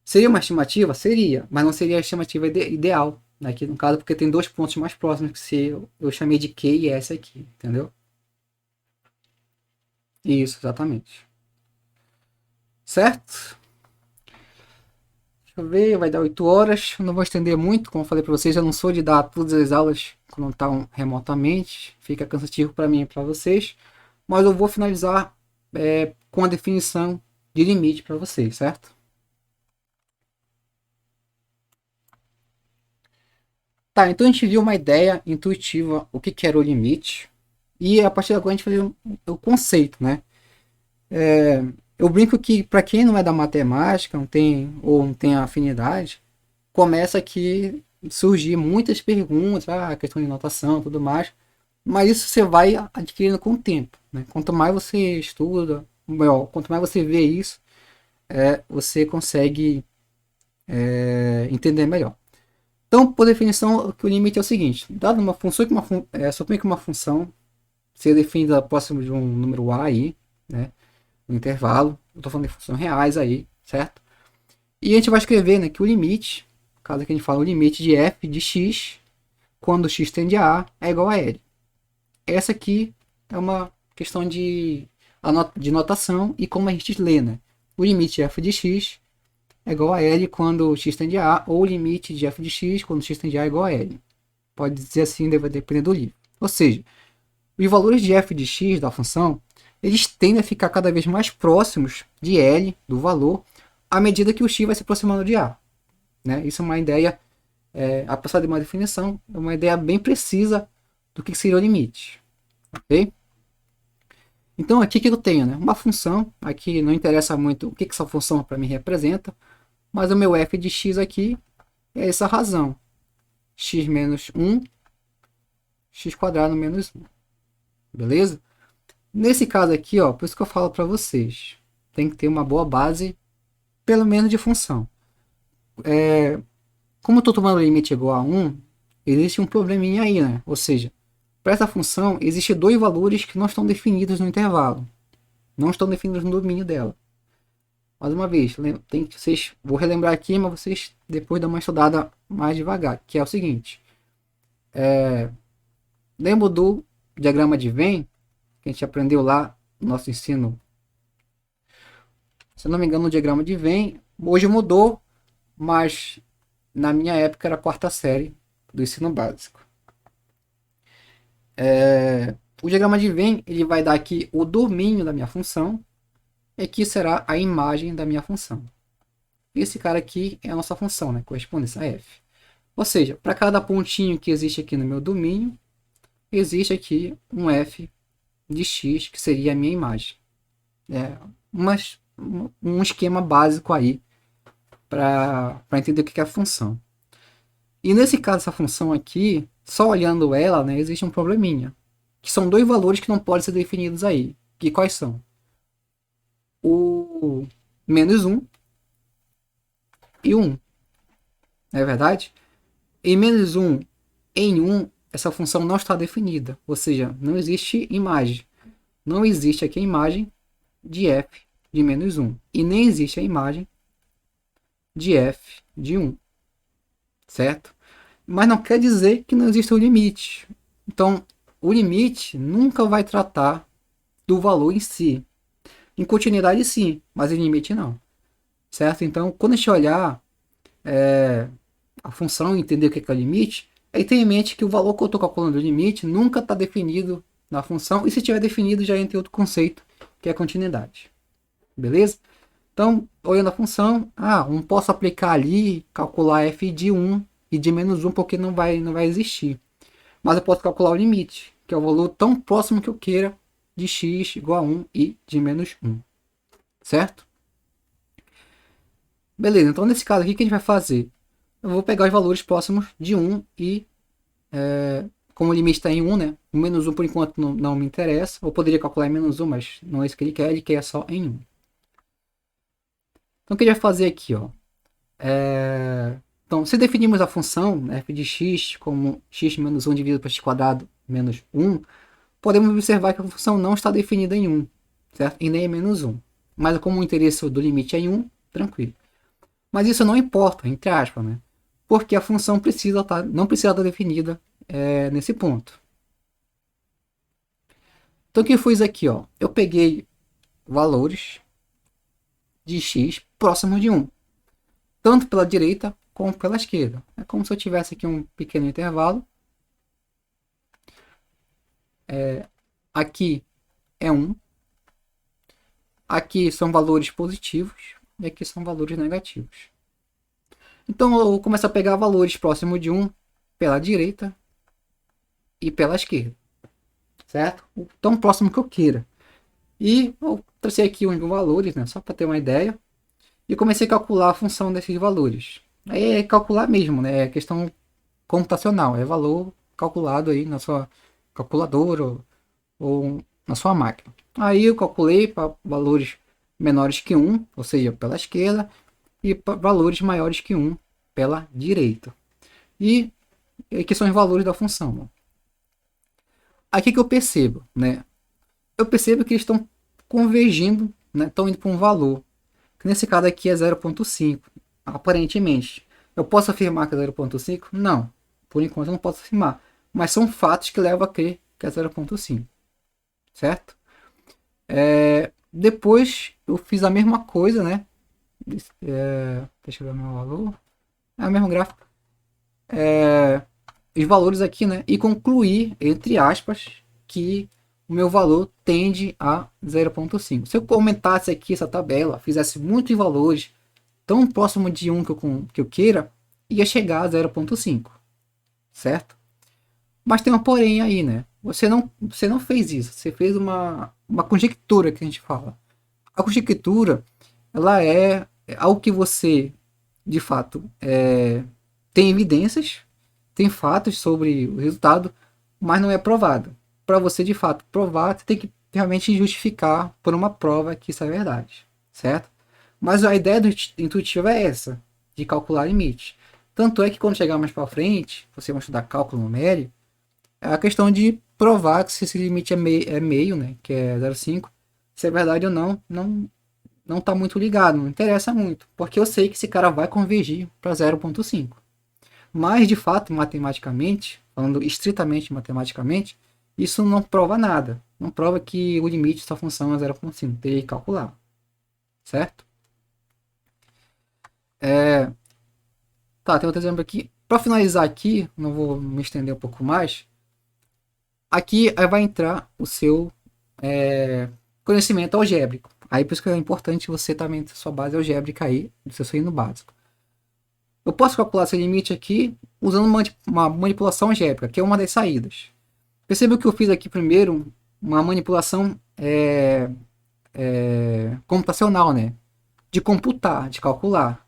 A: Seria uma estimativa? Seria, mas não seria a estimativa ideal, aqui no caso, porque tem dois pontos mais próximos que eu chamei de Q e S aqui, entendeu? Isso, exatamente. Certo? Deixa eu ver, vai dar 8 horas. Eu não vou estender muito, como eu falei para vocês, eu não sou de dar todas as aulas quando estão remotamente, fica cansativo para mim e para vocês, mas eu vou finalizar com a definição de limite para vocês, certo? Tá, então a gente viu uma ideia intuitiva, o que era o limite, e a partir de agora a gente vai ver o conceito, né? Eu brinco que para quem não é da matemática, não tem ou não tem afinidade, começa aqui surgir muitas perguntas, questão de notação, tudo mais, mas isso você vai adquirindo com o tempo, né? Quanto mais você estuda, melhor, quanto mais você vê isso, você consegue entender melhor. Então, por definição, o limite é o seguinte: dado uma função suponha que uma função seja definida próximo de um número a aí, né? Um intervalo, eu estou falando de funções reais aí, certo? E a gente vai escrever, né, que o limite, caso que a gente fala o limite de f de x, quando x tende a A, é igual a L. Essa aqui é uma questão de notação e como a gente lê, né? O limite de f de x é igual a L quando x tende a A, ou o limite de f de x quando x tende a A é igual a L. Pode dizer assim, deve depender do livro. Ou seja, os valores de f de x da função, eles tendem a ficar cada vez mais próximos de L, do valor, à medida que o x vai se aproximando de A. Né? Isso é uma ideia, apesar de uma definição, é uma ideia bem precisa do que seria o limite. Ok? Então aqui que eu tenho, né? Uma função, aqui não interessa muito o que essa função para mim representa, mas o meu f de x aqui é essa razão. X menos 1, x quadrado menos 1. Beleza? Nesse caso aqui, ó, por isso que eu falo para vocês. tem que ter uma boa base, pelo menos de função. Como eu estou tomando o limite igual a 1, existe um probleminha aí, né? Ou seja, para essa função, existem dois valores que não estão definidos no intervalo. Não estão definidos no domínio dela. Mais uma vez, tem que vocês, vou relembrar aqui, mas vocês depois dão uma estudada mais devagar, que é o seguinte. Lembra do diagrama de Venn, que a gente aprendeu lá no nosso ensino? Se eu não me engano, o diagrama de Venn, hoje mudou, mas na minha época era a quarta série do ensino básico. O diagrama de Venn, ele vai dar aqui o domínio da minha função, e aqui será a imagem da minha função. Esse cara aqui é a nossa função, né? Correspondência a f. Ou seja, para cada pontinho que existe aqui no meu domínio, existe aqui um f de x, que seria a minha imagem. Um esquema básico aí para entender o que é a função. E nesse caso, essa função aqui, só olhando ela, né, existe um probleminha. Que são dois valores que não podem ser definidos aí. Que quais são? O menos 1 e 1. Não é verdade? Em menos 1, em 1, essa função não está definida. Ou seja, não existe imagem. Não existe aqui a imagem de f de menos 1. E nem existe a imagem de f de 1. Certo? Mas não quer dizer que não existe o limite. Então, o limite nunca vai tratar do valor em si. Em continuidade, sim, mas em limite, não. Certo? Então, quando a gente olhar a função e entender o que é o limite, aí tem em mente que o valor que eu estou calculando do limite nunca está definido na função, e se tiver definido, já entra em outro conceito, que é a continuidade. Beleza? Então, olhando a função, não posso aplicar ali, calcular f de 1 e de menos 1, porque não vai existir. Mas eu posso calcular o limite, que é o valor tão próximo que eu queira de x igual a 1 e de menos 1. Certo? Beleza, então nesse caso aqui, o que a gente vai fazer? Eu vou pegar os valores próximos de 1 e, como o limite está em 1, né? O menos 1 por enquanto não me interessa. Eu poderia calcular em menos 1, mas não é isso que ele quer só em 1. Então o que a gente vai fazer aqui, ó? Então, se definirmos a função, né, f de x como x menos 1 dividido por x quadrado menos 1, podemos observar que a função não está definida em 1, certo? E nem em menos 1. Mas como o interesse do limite é em 1, tranquilo. Mas isso não importa, entre aspas, né? Porque a função não precisa estar definida nesse ponto. Então o que eu fiz aqui, ó? Eu peguei valores de x próximos de 1, tanto pela direita como pela esquerda. É como se eu tivesse aqui um pequeno intervalo. Aqui é 1. Aqui são valores positivos e aqui são valores negativos. Então eu começo a pegar valores próximos de 1 pela direita e pela esquerda. Certo? O tão próximo que eu queira. E eu tracei aqui uns valores, né, só para ter uma ideia. E comecei a calcular a função desses valores. Aí é calcular mesmo, né? É questão computacional. É valor calculado aí na sua calculadora ou na sua máquina. Aí eu calculei para valores menores que 1, ou seja, pela esquerda, e para valores maiores que 1 pela direita. E aqui são os valores da função. Aqui que eu percebo, né? Eu percebo que eles estão convergindo, né? Estão indo para um valor. Nesse caso aqui é 0,5, aparentemente. Eu posso afirmar que é 0,5? Não, por enquanto eu não posso afirmar. Mas são fatos que levam a crer que é 0,5, certo? Depois eu fiz a mesma coisa, né? Deixa eu ver o meu valor. É o mesmo gráfico. Os valores aqui, né? E concluir, entre aspas, que o meu valor tende a 0,5. Se eu aumentasse aqui essa tabela, fizesse muitos valores tão próximo de 1 que eu queira, ia chegar a 0,5, certo? Mas tem uma porém aí, né? Você não fez isso, você fez uma conjectura que a gente fala. A conjectura, ela é algo que você, de fato, tem evidências, tem fatos sobre o resultado, mas não é provado. Para você, de fato, provar, você tem que realmente justificar por uma prova que isso é verdade. certo? Mas a ideia intuitiva é essa, de calcular limite. Tanto é que quando chegar mais para frente, você vai estudar cálculo numérico, é a questão de provar que se esse limite é meio, né, que é 0,5, se é verdade ou não, não está muito ligado, não interessa muito, porque eu sei que esse cara vai convergir para 0,5. Mas, de fato, matematicamente, falando estritamente matematicamente, isso não prova nada. Não prova que o limite da sua função é 0,5. Teria que calcular. Certo? Tá, tem outro exemplo aqui. Para finalizar aqui, não vou me estender um pouco mais. Aqui vai entrar o seu conhecimento algébrico. Aí por isso que é importante você também ter sua base algébrica aí, do seu ensino básico. Eu posso calcular esse limite aqui usando uma manipulação algébrica, que é uma das saídas. Perceba que eu fiz aqui primeiro uma manipulação computacional, né? De computar, de calcular.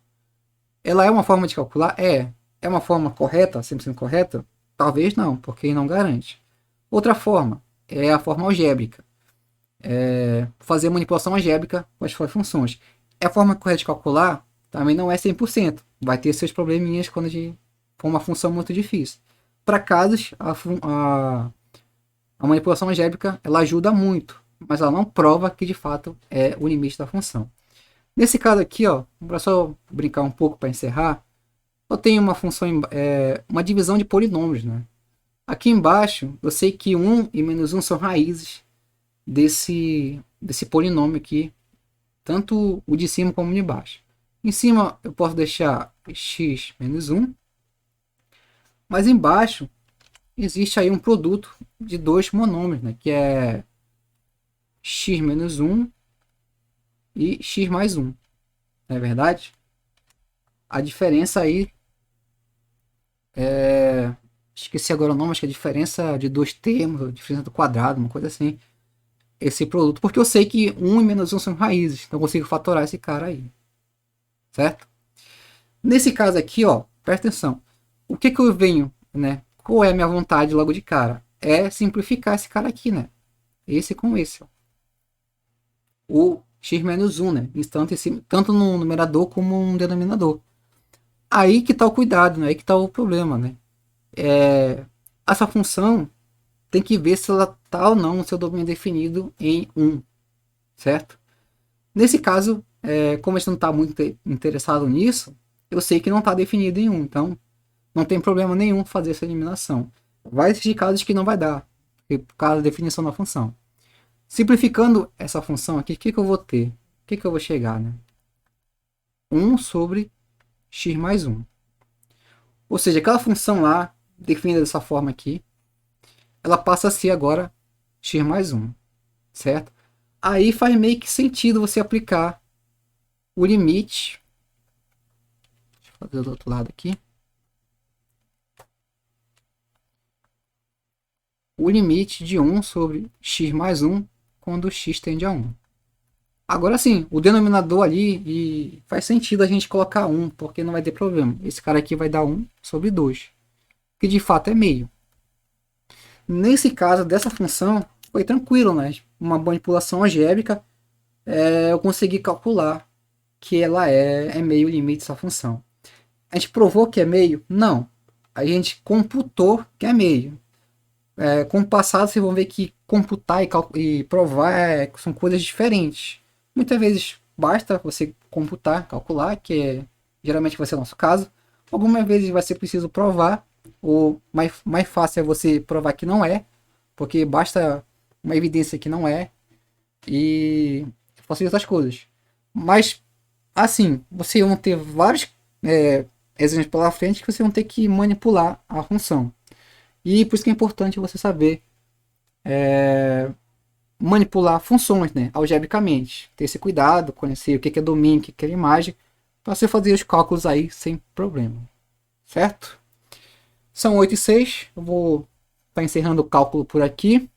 A: Ela é uma forma de calcular? É. É uma forma correta, 100% correta? Talvez não, porque não garante. Outra forma é a forma algébrica. Fazer manipulação algébrica com as suas funções. É a forma correta de calcular? Também não é 100%. Vai ter seus probleminhas quando for uma função muito difícil. Para casos, a manipulação algébrica ela ajuda muito, mas ela não prova que de fato é o limite da função. Nesse caso aqui, ó, para só brincar um pouco para encerrar, eu tenho uma função, uma divisão de polinômios, né? Aqui embaixo, eu sei que 1 e menos 1 são raízes desse polinômio aqui, tanto o de cima como o de baixo. Em cima eu posso deixar x menos 1, mas embaixo existe aí um produto de dois monômios, né? Que é x menos 1 e x mais 1. Não é verdade? A diferença aí é... Esqueci agora o nome, acho que é a diferença de dois termos, a diferença do quadrado, uma coisa assim. Esse produto, porque eu sei que 1 e menos 1 são raízes, então eu consigo fatorar esse cara aí. Certo? Nesse caso aqui, ó, presta atenção. O que eu venho, né? Qual é a minha vontade logo de cara? É simplificar esse cara aqui, né? Esse com esse, ó. O x menos 1, né? Tanto no numerador como no denominador. Aí que tá o cuidado, né? Aí que tá o problema, né? Essa função tem que ver se ela tá ou não no seu domínio definido em 1, certo? Nesse caso, como a gente não está muito interessado nisso, eu sei que não está definido em 1, então não tem problema nenhum fazer essa eliminação. Vai existir casos que não vai dar, por causa da definição da função. Simplificando essa função aqui, o que eu vou ter? O que eu vou chegar? Né? 1 sobre x mais 1. Ou seja, aquela função lá, definida dessa forma aqui, ela passa a ser agora x mais 1, certo? Aí faz meio que sentido você aplicar o limite. Deixa eu fazer do outro lado aqui. O limite de 1 sobre x mais 1 quando x tende a 1. Agora sim, o denominador ali e faz sentido a gente colocar 1, porque não vai ter problema. Esse cara aqui vai dar 1 sobre 2, que de fato é meio. Nesse caso dessa função, foi tranquilo, né? Uma manipulação algébrica, eu consegui calcular que ela é meio o limite dessa função. A gente provou que é meio? Não. A gente computou que é meio. Com o passado, vocês vão ver que computar e provar são coisas diferentes. Muitas vezes basta você computar, calcular, que geralmente vai ser o nosso caso. Algumas vezes vai ser preciso provar, ou mais fácil é você provar que não é, porque basta uma evidência que não é, e facilita as coisas. Mas, assim, vocês vão ter vários exemplos pela frente que vocês vão ter que manipular a função. E por isso que é importante você saber manipular funções, né, algebricamente. Ter esse cuidado, conhecer o que é domínio, o que é imagem, para você fazer os cálculos aí sem problema. Certo? São 8h06. Eu vou estar encerrando o cálculo por aqui.